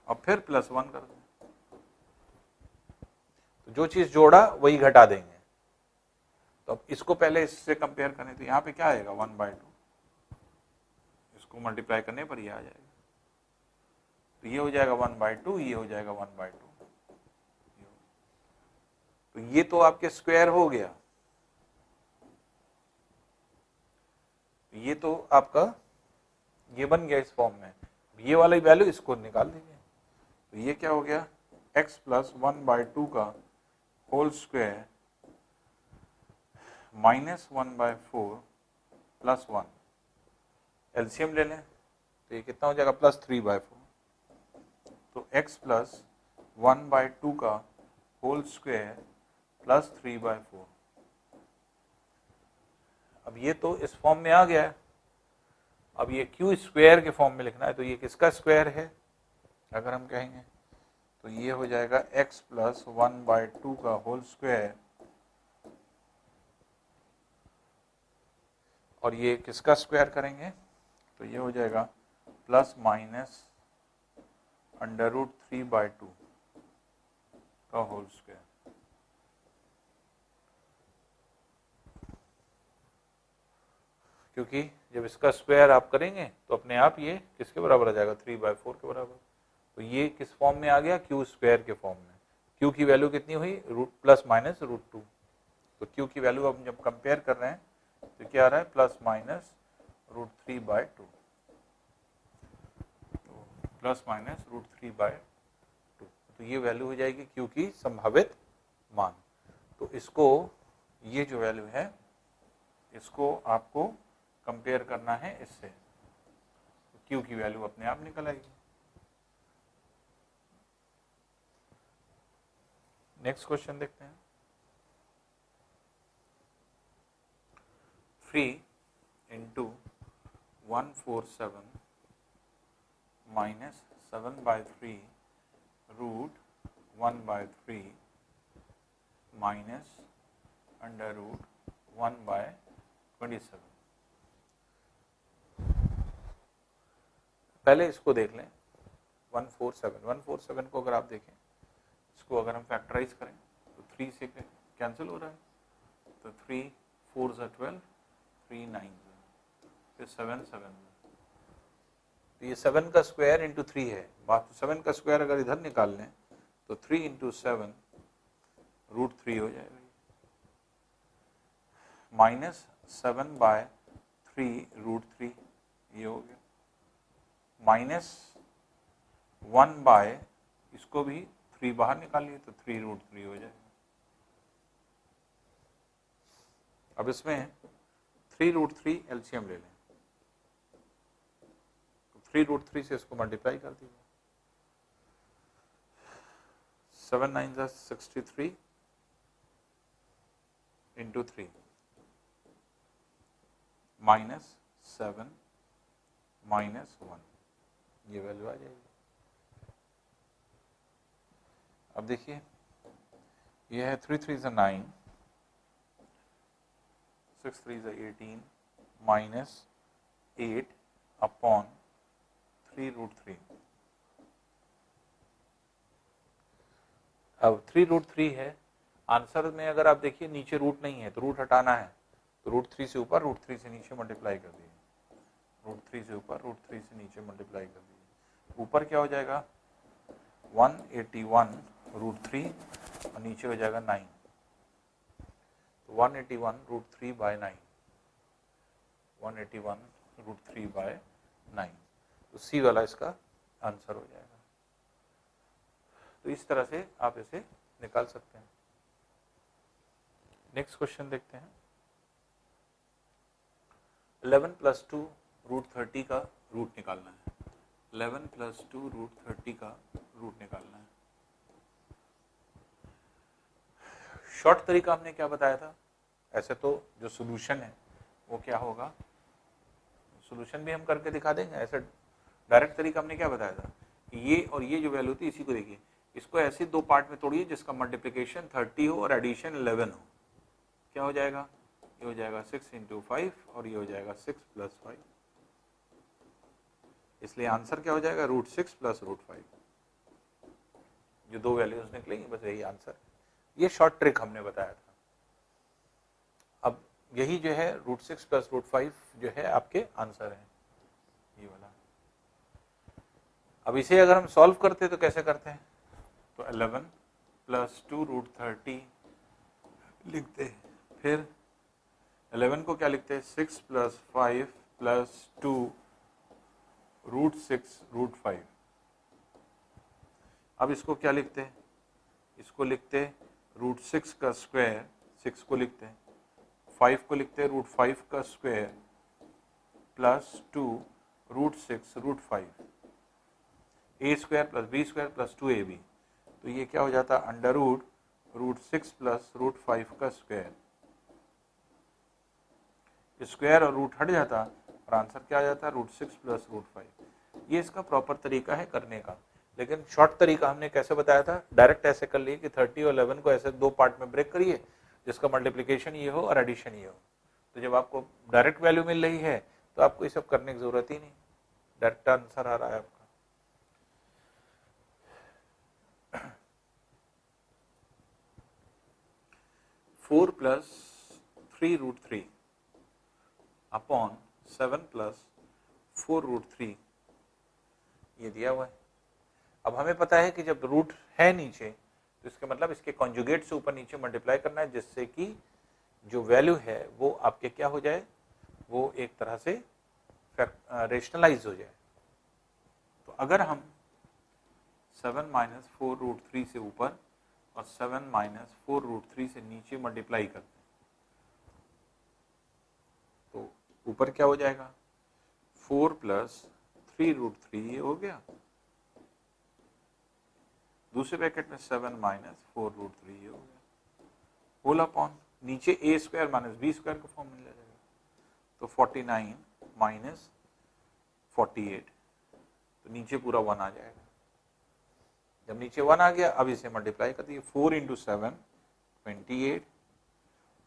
और फिर प्लस 1 कर दें। तो जो चीज जोड़ा वही घटा देंगे। तो अब इसको पहले इससे कंपेयर करें तो यहाँ पे क्या आएगा, 1/2, इसको मल्टीप्लाई करने पर ये आ जाएगा। तो ये हो जाएगा 1/2, ये हो जाएगा 1/2। तो ये तो आपके स्क्वायर हो गया, ये तो आपका ये बन गया इस फॉर्म में। ये वाली वैल्यू इसको निकाल दीजिए, तो ये क्या हो गया, x प्लस 1/2 का whole square minus 1/4 plus 1, LCM ले लें तो ये कितना हो जाएगा, प्लस 3/4। तो x प्लस 1/2 का होल स्क्वायर प्लस 3/4। अब ये तो इस फॉर्म में आ गया है। अब ये क्यू स्क्वायर के फॉर्म में लिखना है, तो ये किसका स्क्वायर है अगर हम कहेंगे तो ये हो जाएगा x प्लस 1/2 का होल स्क्वायर, और ये किसका स्क्वायर करेंगे तो ये हो जाएगा प्लस माइनस √3/2 का होल स्क्वायर। क्योंकि जब इसका स्क्वायर आप करेंगे तो अपने आप ये किसके बराबर आ जाएगा, 3/4 के बराबर। तो ये किस फॉर्म में आ गया, क्यू स्क्वायर के फॉर्म में। क्यू की वैल्यू कितनी हुई, प्लस माइनस √2। तो क्यू की वैल्यू अब जब कंपेयर कर रहे हैं तो क्या आ रहा है, प्लस माइनस √3/2, प्लस माइनस √3/2। तो ये वैल्यू हो जाएगी क्यू की संभावित मान। तो इसको, ये जो वैल्यू है इसको आपको कंपेयर करना है इससे, तो क्यू की वैल्यू अपने आप निकल आएगी। नेक्स्ट क्वेश्चन देखते हैं। 3 × 147 माइनस 7/3 √1/3 माइनस √1/27। पहले इसको देख लें, 147 को अगर आप देखें, इसको अगर हम फैक्टराइज करें तो 3 से कैंसिल हो रहा है, तो 3 4 × 12, 3 9, फिर 7 7। तो ये 7 का स्क्वायर इंटू 3 है। बात 7 का स्क्वायर अगर इधर निकाल लें तो 3 × 7 √3 हो जाएगा। -7/3√3 ये हो गया, -1 इसको भी 3 बाहर निकालिए तो 3√3 हो जाएगा। अब इसमें 3√3 एलसीएम ले लें, 3√3 से इसको मल्टीप्लाई कर दीजिए, 7 9 63 इंटू 3 -7 -1 ये वैल्यू आ जाएगी। अब देखिए ये है 3 3 9 6 3 18 -8 अपॉन 3√3। अब 3√3 है, आंसर में अगर आप देखिए नीचे रूट नहीं है तो रूट हटाना है, तो √3 से ऊपर √3 से नीचे मल्टीप्लाई कर दीजिए, √3 से ऊपर √3 से नीचे मल्टीप्लाई कर दीजिए। ऊपर क्या हो जाएगा 181√3 और नीचे हो जाएगा 9, तो 181√3/9, 181√3/9, तो सी वाला इसका आंसर हो जाएगा। तो इस तरह से आप इसे निकाल सकते हैं। नेक्स्ट क्वेश्चन देखते हैं। 11 + 2 √30 का रूट निकालना है, 11 + 2 √30 का रूट निकालना है। शॉर्ट तरीका हमने क्या बताया था, ऐसे तो जो सोल्यूशन है वो क्या होगा, सोल्यूशन भी हम करके दिखा देंगे। ऐसे डायरेक्ट तरीका हमने क्या बताया था, ये और ये जो वैल्यू थी इसी को देखिए, इसको ऐसे दो पार्ट में तोड़िए जिसका मल्टीप्लिकेशन 30 हो और एडिशन 11 हो, क्या हो जाएगा, ये हो जाएगा 6 × 5 और ये हो जाएगा 6 + 5, इसलिए आंसर क्या हो जाएगा √6 + √5, जो दो वैल्यूज निकलेंगी बस यही आंसर। ये शॉर्ट ट्रिक हमने बताया था। अब यही जो है √6 + √5 जो है आपके आंसर है ये वाला। अब इसे अगर हम सॉल्व करते तो कैसे करते हैं, तो 11 + 2 √30 लिखते हैं, फिर 11 को क्या लिखते हैं 6 + 5 + 2 √6 √5। अब इसको क्या लिखते हैं, इसको लिखते हैं √6 का स्क्वायर, 6 को लिखते हैं, 5 को लिखते हैं √5 का square plus 2 √6 √5, a² + b² + 2ab, तो ये क्या हो जाता है √6 + √5 का स्क्वायर, स्क्वायर और रूट हट जाता और आंसर क्या आ जाता है √6 + √5। ये इसका प्रॉपर तरीका है करने का। लेकिन शॉर्ट तरीका हमने कैसे बताया था, डायरेक्ट ऐसे कर लिए कि 30 और 11 को ऐसे दो पार्ट में ब्रेक करिए जिसका मल्टीप्लिकेशन ये हो और एडिशन ये हो, तो जब आपको डायरेक्ट वैल्यू मिल रही है तो आपको ये सब करने की जरूरत ही नहीं, डायरेक्ट आंसर आ रहा है आपका। फोर + 3√3 अपॉन 7 + 4√3 ये दिया हुआ है। अब हमें पता है कि जब रूट है नीचे तो इसका मतलब इसके कॉन्जुगेट से ऊपर नीचे मल्टीप्लाई करना है, जिससे कि जो वैल्यू है वो आपके क्या हो जाए, वो एक तरह से रेशनलाइज हो जाए। तो अगर हम 7 - 4√3 से ऊपर और 7 - 4√3 से नीचे मल्टीप्लाई करते हैं तो ऊपर क्या हो जाएगा 4 + 3√3 ये हो गया, दूसरे ब्रैकेट में 7 - 4√3 ये हो गया, होल अपॉन नीचे a² - b² का फॉर्म मिल जाएगा, तो 49 - 48, तो नीचे पूरा 1 आ जाएगा। जब नीचे 1 आ गया अब इसे मल्टीप्लाई कर दिए, 4 × 7 28,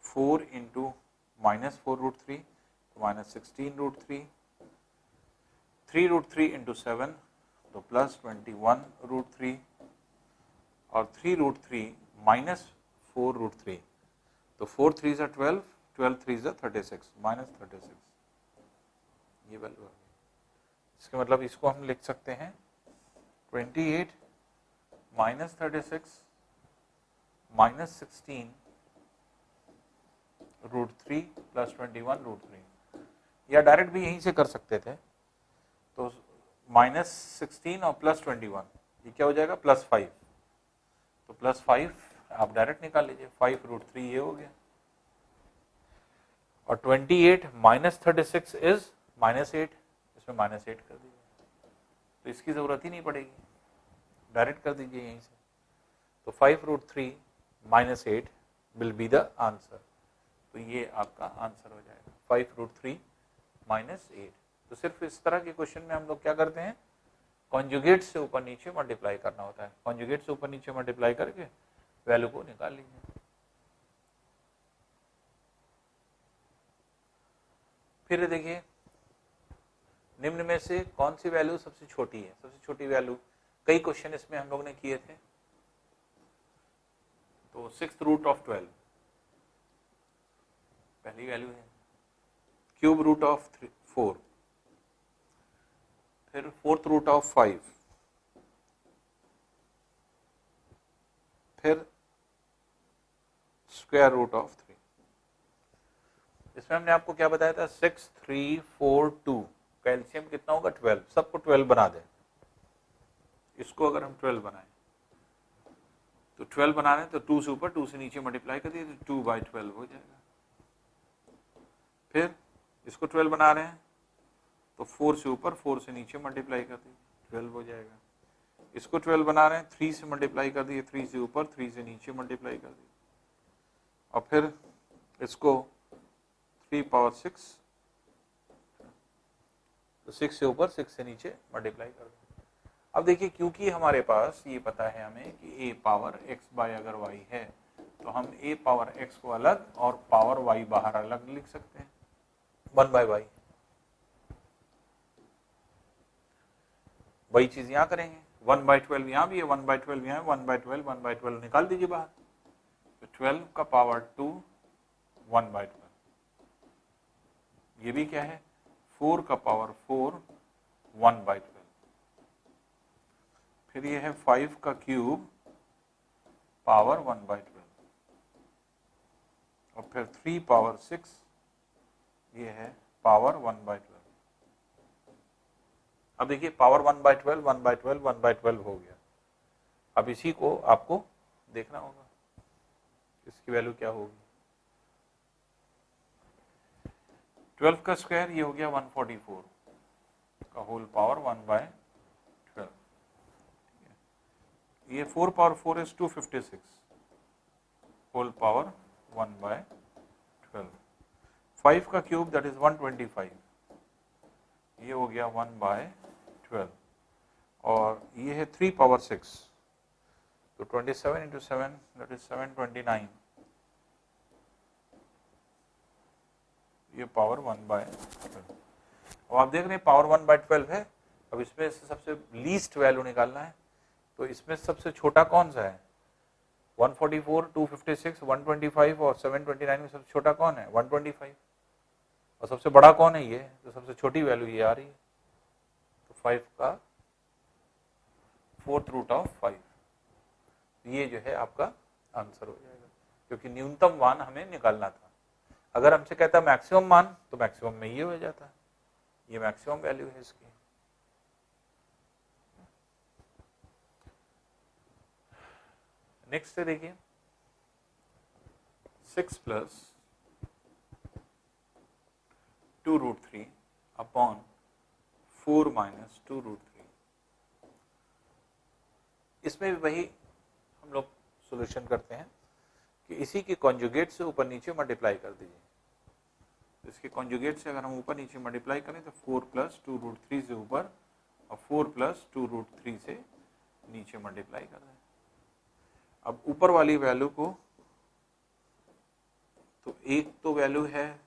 4 × -4√3 -16√3, 3√3 × 7 तो +21√3 और 3√3 - 4√3 तो 4 3 12, 12 3 36 -36 ये वैल्यू है। इसके मतलब इसको हम लिख सकते हैं 28 - 36 -16 √3 प्लस 21 √3, या डायरेक्ट भी यहीं से कर सकते थे। तो -16 और प्लस 21 ये क्या हो जाएगा, +5। तो +5 आप डायरेक्ट निकाल लीजिए, 5√3 ये हो गया। और 28 -36 इज -8, इसमें -8 कर दीजिए, तो इसकी जरूरत ही नहीं पड़ेगी, डायरेक्ट कर दीजिए यहीं से। तो 5√3 -8 विल बी द आंसर। तो ये आपका आंसर हो जाएगा 5√3 -8। तो सिर्फ इस तरह के क्वेश्चन में हम लोग क्या करते हैं, कॉन्जुगेट से ऊपर नीचे मल्टीप्लाई करना होता है। कॉन्जुगेट से ऊपर नीचे मल्टीप्लाई करके वैल्यू को निकाल लीजिए। फिर देखिए निम्न में से कौन सी वैल्यू सबसे छोटी है। सबसे छोटी वैल्यू, कई क्वेश्चन इसमें हम लोग ने किए थे। तो 6√12 पहली वैल्यू है, क्यूब रूट ऑफ 4, फिर 4/4 फिर स्क्वायर रूट ऑफ 3। इसमें हमने आपको क्या बताया था, 6, 3, 4, 2 का एलसीएम कितना होगा, 12। सबको 12 बना दें। इसको अगर हम 12 बनाएं तो 12 बना रहे हैं तो 2 से ऊपर 2 से नीचे मल्टीप्लाई कर दिए तो 2/12 हो जाएगा। फिर इसको 12 बना रहे हैं तो 4 से ऊपर 4 से नीचे मल्टीप्लाई कर दिए 12 हो जाएगा। इसको 12 बना रहे हैं, 3 से मल्टीप्लाई कर दिए, 3 से ऊपर 3 से नीचे मल्टीप्लाई कर दिए। और फिर इसको 3/6, तो 6 से ऊपर 6 से नीचे मल्टीप्लाई कर दिए। अब देखिए क्योंकि हमारे पास ये पता है हमें कि a पावर x बाय अगर y है तो हम a पावर x को अलग और पावर y बाहर अलग लिख सकते हैं, 1/y। वही चीज यहाँ करेंगे, 1/12 यहाँ भी है, 1/12 यहाँ है, 1/12 1/12 निकाल दीजिए बाहर। तो 12 का पावर 2 1/12, ये भी क्या है, 4 का पावर 4 1/12। फिर ये है 5 का क्यूब पावर 1/12, और फिर 3 पावर 6 ये है पावर 1/12। अब देखिए पावर 1/12 1/12 1/12 हो गया। अब इसी को आपको देखना होगा इसकी वैल्यू क्या होगी। 12 का स्क्वायर ये हो गया 144 का होल पावर 1/12। ये 4 पावर 4 इज 256 होल पावर 1/12। 5 का क्यूब दैट इज 125, ये हो गया 1/12। और ये है 3 पावर 6, तो 27 इंटू 7 दैट इज 729, ये पावर 1/12। अब आप देख रहे हैं पावर 1/12 है। अब इसमें से सबसे लीस्ट वैल्यू निकालना है, तो इसमें सबसे छोटा कौन सा है, 144, 256, 125 और 729 में सबसे छोटा कौन है, 125। और सबसे बड़ा कौन है, ये, तो सबसे छोटी वैल्यू ये आ रही है। तो 5 का 4/5, ये जो है आपका आंसर हो जाएगा, क्योंकि न्यूनतम मान हमें निकालना था। अगर हमसे कहता मैक्सिमम मान तो मैक्सिमम में ये हो जाता, ये मैक्सिमम वैल्यू है इसकी। नेक्स्ट है देखिए 6 प्लस 2√3 अपॉन 4 माइनस 2√3। इसमें भी वही हम लोग सॉल्यूशन करते हैं कि इसी के कॉन्जुगेट से ऊपर नीचे मल्टीप्लाई कर दीजिए। इसके कॉन्जुगेट से अगर हम ऊपर नीचे मल्टीप्लाई करें तो 4 प्लस 2√3 से ऊपर और 4 प्लस 2√3 से नीचे मल्टीप्लाई कर दें। अब ऊपर वाली वैल्यू को, तो एक तो वैल्यू है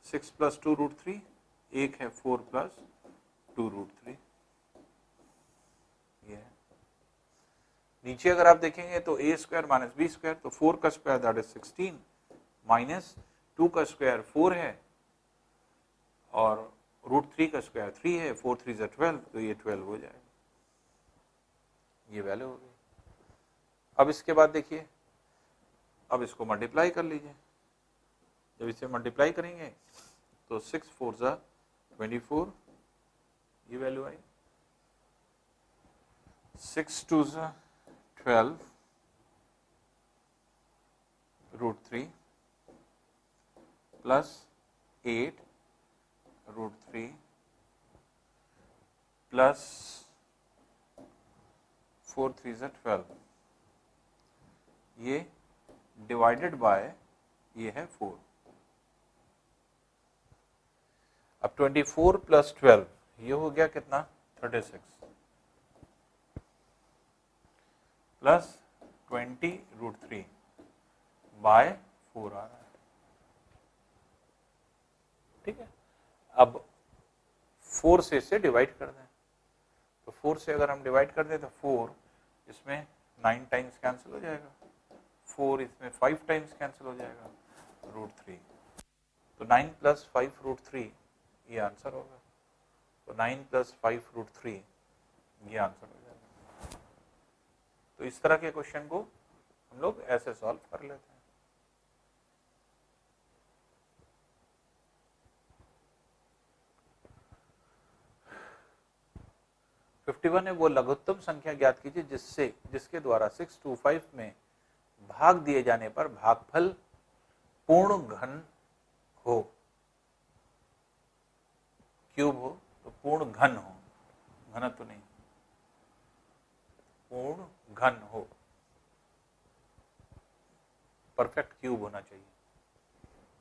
6 प्लस 2√3, एक है 4 प्लस 2√3। ये है। नीचे अगर आप देखेंगे तो a square minus B square, तो 4 का स्क्वायर दैट इज 16 माइनस 2 का स्क्वायर 4 है और √3 का स्क्वायर 3 है, 4 3 is 12, तो ये 12 हो जाएगा, ये वैल्यू हो गई। अब इसके बाद देखिए, अब इसको मल्टीप्लाई कर लीजिए, जब इसे मल्टीप्लाई करेंगे तो 6 4 ज़ा 24, ये वैल्यू आई। 6 2 ज़ा 12 √3 प्लस 8 √3 प्लस 4 3 ज़ा 12, ये डिवाइडेड बाय ये है 4। अब 24 प्लस 12 ये हो गया कितना 36 प्लस 20 √3 बाय 4 आ रहा है। ठीक है, अब 4 से इसे डिवाइड कर दें, तो 4 से अगर हम डिवाइड कर दें तो 4 इसमें 9 टाइम्स कैंसिल हो जाएगा, 4 इसमें 5 टाइम्स कैंसिल हो जाएगा, √3, तो 9 प्लस 5 √3 ये आंसर होगा। तो 9 प्लस 5 √3 ये आंसर हो जाएगा। तो इस तरह के क्वेश्चन को हम लोग ऐसे सॉल्व कर लेते हैं। है वो लघुत्तम संख्या ज्ञात कीजिए जिसके द्वारा 625 में भाग दिए जाने पर भागफल पूर्ण घन हो, क्यूब हो तो पूर्ण घन हो, घनत्व तो नहीं, पूर्ण घन हो, परफेक्ट क्यूब होना चाहिए,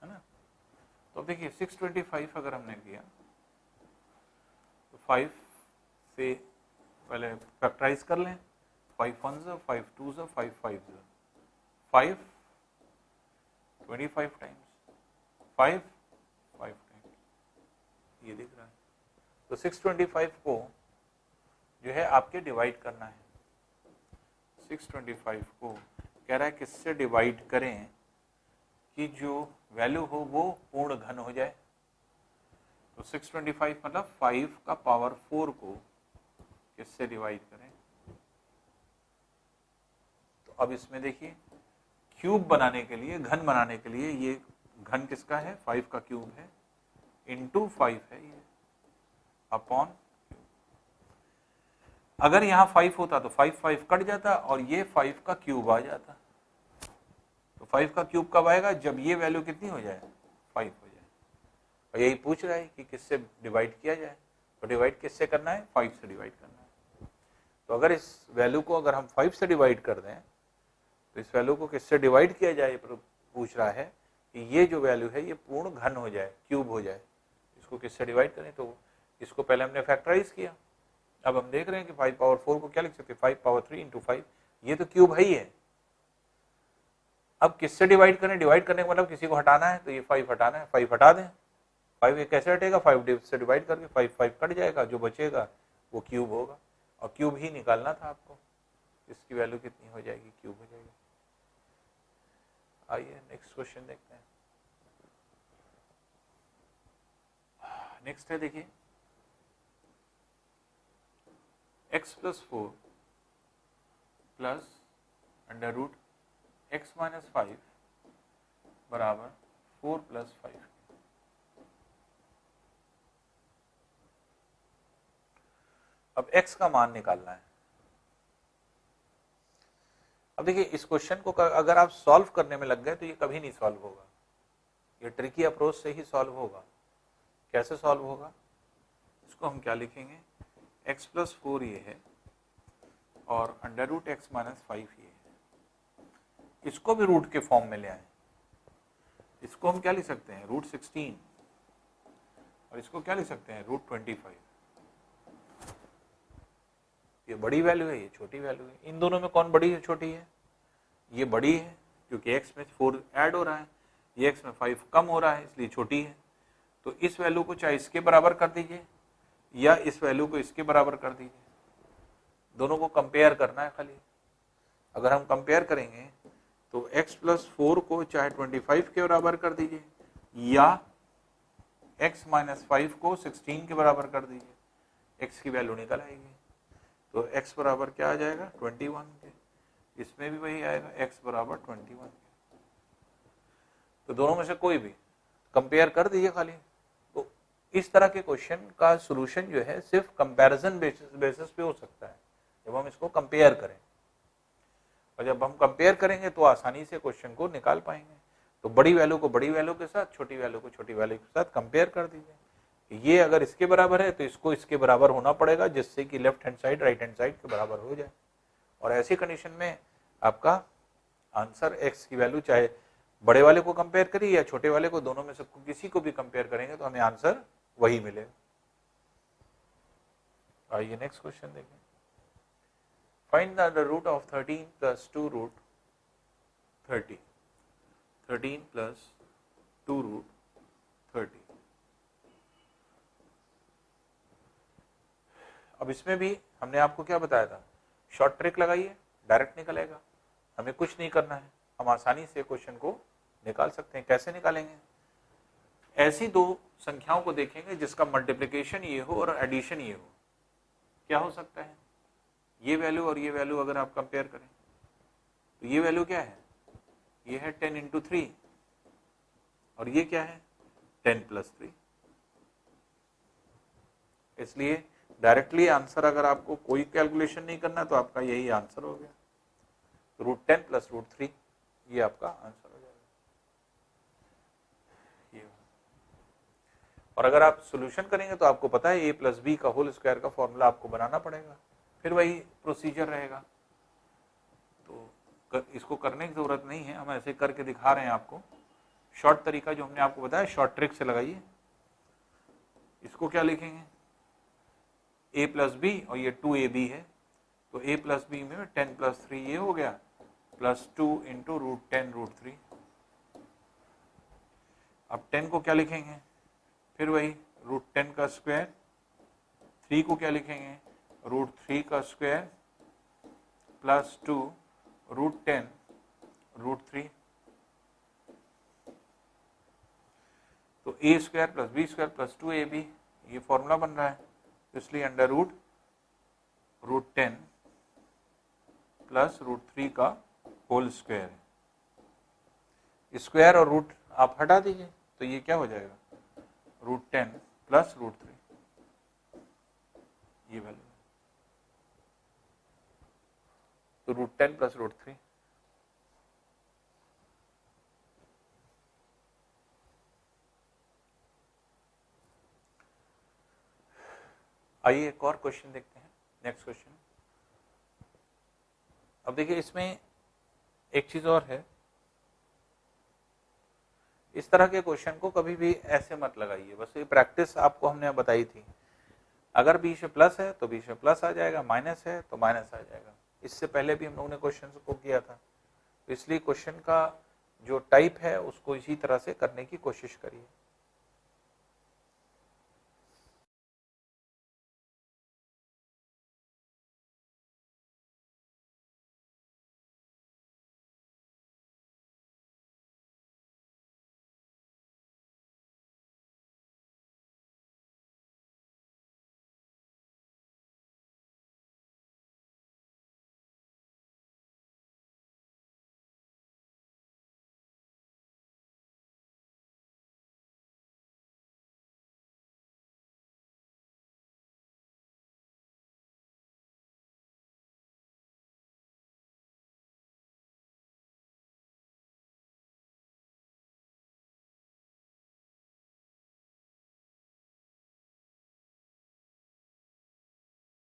है ना। तो अब देखिए 625 अगर हमने किया तो 5 से पहले फैक्टराइज कर लें, 5 1 5 2 5 5 5 25 टाइम्स 5 5 टाइम्स, ये दिख रहा है। तो 625 को जो है आपके डिवाइड करना है। 625 को कह रहा है किससे डिवाइड करें कि जो वैल्यू हो वो पूर्ण घन हो जाए। तो 625 मतलब 5 का पावर 4 को किससे डिवाइड करें। तो अब इसमें देखिए क्यूब बनाने के लिए, घन बनाने के लिए, ये घन किसका है 5 का क्यूब है, इंटू 5 है ये, अपॉन। अगर यहाँ 5 होता तो 5 5 कट जाता और ये 5 का क्यूब आ जाता। तो 5 का क्यूब कब आएगा, जब ये वैल्यू कितनी हो जाए 5 हो जाए। और यही पूछ रहा है कि किससे डिवाइड किया जाए। तो डिवाइड किससे करना है, 5 से डिवाइड करना है। तो अगर इस वैल्यू को अगर हम 5 से डिवाइड कर दें तो इस वैल्यू को किससे डिवाइड किया जाए, पूछ रहा है कि ये जो वैल्यू है ये पूर्ण घन हो जाए, क्यूब हो जाए। इसको किससे डिवाइड करें, तो इसको पहले हमने फैक्टराइज किया। अब हम देख रहे हैं कि 5 पावर 4 को क्या लिख सकते हैं, 5 पावर 3 इंटू 5, ये तो क्यूब है ही है। अब किससे डिवाइड करें, डिवाइड करने का मतलब किसी को हटाना है, तो ये 5 हटाना है, 5 हटा दें। 5 ये कैसे हटेगा, 5 से डिवाइड करके 5 5 कट जाएगा, जो बचेगा वो क्यूब होगा। और क्यूब ही निकालना था आपको, इसकी वैल्यू कितनी हो जाएगी, क्यूब हो जाएगी। आइए नेक्स्ट क्वेश्चन देखते हैं। नेक्स्ट है देखिए x plus 4 plus under root x minus 5 बराबर 4 प्लस 5। अब x का मान निकालना है। अब देखिए इस क्वेश्चन को अगर आप सॉल्व करने में लग गए तो ये कभी नहीं सॉल्व होगा, ये ट्रिकी अप्रोच से ही सॉल्व होगा। कैसे सॉल्व होगा, इसको हम क्या लिखेंगे, x प्लस 4 ये है और अंडर रूट x माइनस 5 ये है। इसको भी रूट के फॉर्म में ले आए, इसको हम क्या लिख सकते हैं, रूट 16, और इसको क्या लिख सकते हैं, रूट 25। ये बड़ी वैल्यू है, ये छोटी वैल्यू है। इन दोनों में कौन बड़ी है छोटी है, ये बड़ी है क्योंकि x में 4 ऐड हो रहा है, ये x में 5 कम हो रहा है इसलिए छोटी है। तो इस वैल्यू को चाहे इसके बराबर कर दीजिए या इस वैल्यू को इसके बराबर कर दीजिए, दोनों को कंपेयर करना है खाली। अगर हम कंपेयर करेंगे तो x प्लस 4 को चाहे 25 के बराबर कर दीजिए या x माइनस 5 को 16 के बराबर कर दीजिए, x की वैल्यू निकल आएगी। तो x बराबर क्या आ जाएगा 21 के, इसमें भी वही आएगा x बराबर 21 के। तो दोनों में से कोई भी कंपेयर कर दीजिए खाली। तो इस तरह के क्वेश्चन का सोल्यूशन जो है सिर्फ कंपैरिजन बेसिस पे हो सकता है, जब हम इसको कंपेयर करें, और जब हम कंपेयर करेंगे तो आसानी से क्वेश्चन को निकाल पाएंगे। तो बड़ी वैल्यू को बड़ी वैल्यू के साथ, छोटी वैल्यू को छोटी वैल्यू के साथ कंपेयर कर दीजिए। ये अगर इसके बराबर है तो इसको इसके बराबर होना पड़ेगा, जिससे कि left hand side right hand side के बराबर हो जाए। और ऐसी कंडीशन में आपका आंसर x की वैल्यू, चाहे बड़े वाले को कंपेयर करिए या छोटे वाले को, दोनों में से किसी को भी कंपेयर करेंगे तो हमें आंसर वही मिलेगा। आइए नेक्स्ट क्वेश्चन देखें। Find the root of 13 plus 2 root 30। 13 plus 2 root 30। अब इसमें भी हमने आपको क्या बताया था, शॉर्ट ट्रिक लगाइए, डायरेक्ट निकलेगा, हमें कुछ नहीं करना है, हम आसानी से क्वेश्चन को निकाल सकते हैं। कैसे निकालेंगे? ऐसी दो संख्याओं को देखेंगे जिसका मल्टीप्लिकेशन ये हो और एडिशन ये हो। क्या हो सकता है? ये वैल्यू और ये वैल्यू अगर आप कंपेयर करें तो ये वैल्यू क्या है, ये है 10 इंटू 3, और ये क्या है 10 प्लस 3। इसलिए डायरेक्टली आंसर अगर आपको कोई कैलकुलेशन नहीं करना तो आपका यही आंसर हो गया। तो रूट 10 प्लस रूट 3 ये आपका आंसर हो जाएगा। ये, और अगर आप सॉल्यूशन करेंगे तो आपको पता है a प्लस बी का होल स्क्वायर का फॉर्मूला आपको बनाना पड़ेगा, फिर वही प्रोसीजर रहेगा। तो इसको करने की जरूरत नहीं है, हम ऐसे करके दिखा रहे हैं आपको। शॉर्ट तरीका जो हमने आपको बताया, शॉर्ट ट्रिक से लगाइए। इसको क्या लिखेंगे, a प्लस बी और ये 2ab है, तो a प्लस बी में 10 प्लस 3 ये हो गया, प्लस 2 इंटू रूट 10 रूट 3। अब 10 को क्या लिखेंगे, फिर वही रूट 10 का स्क्वायर, 3 को क्या लिखेंगे, रूट 3 का स्क्वायर प्लस 2 रूट 10 रूट 3। तो a square plus B square plus 2ab ये फॉर्मूला बन रहा है, इसलिए अंडर रूट 10 प्लस रूट 3 का होल स्क्वायर है। स्क्वायर और रूट आप हटा दीजिए तो ये क्या हो जाएगा, रूट 10 प्लस रूट 3, ये वैल्यू। तो रूट 10 प्लस रूट 3। आइए एक और क्वेश्चन देखते हैं, नेक्स्ट क्वेश्चन। अब देखिए इसमें एक चीज और है, इस तरह के क्वेश्चन को कभी भी ऐसे मत लगाइए, बस ये प्रैक्टिस आपको हमने बताई थी। अगर बीच में प्लस है तो बीच में प्लस आ जाएगा, माइनस है तो माइनस आ जाएगा। इससे पहले भी हम लोगों ने क्वेश्चन को किया था, तो इसलिए क्वेश्चन का जो टाइप है उसको इसी तरह से करने की कोशिश करिए।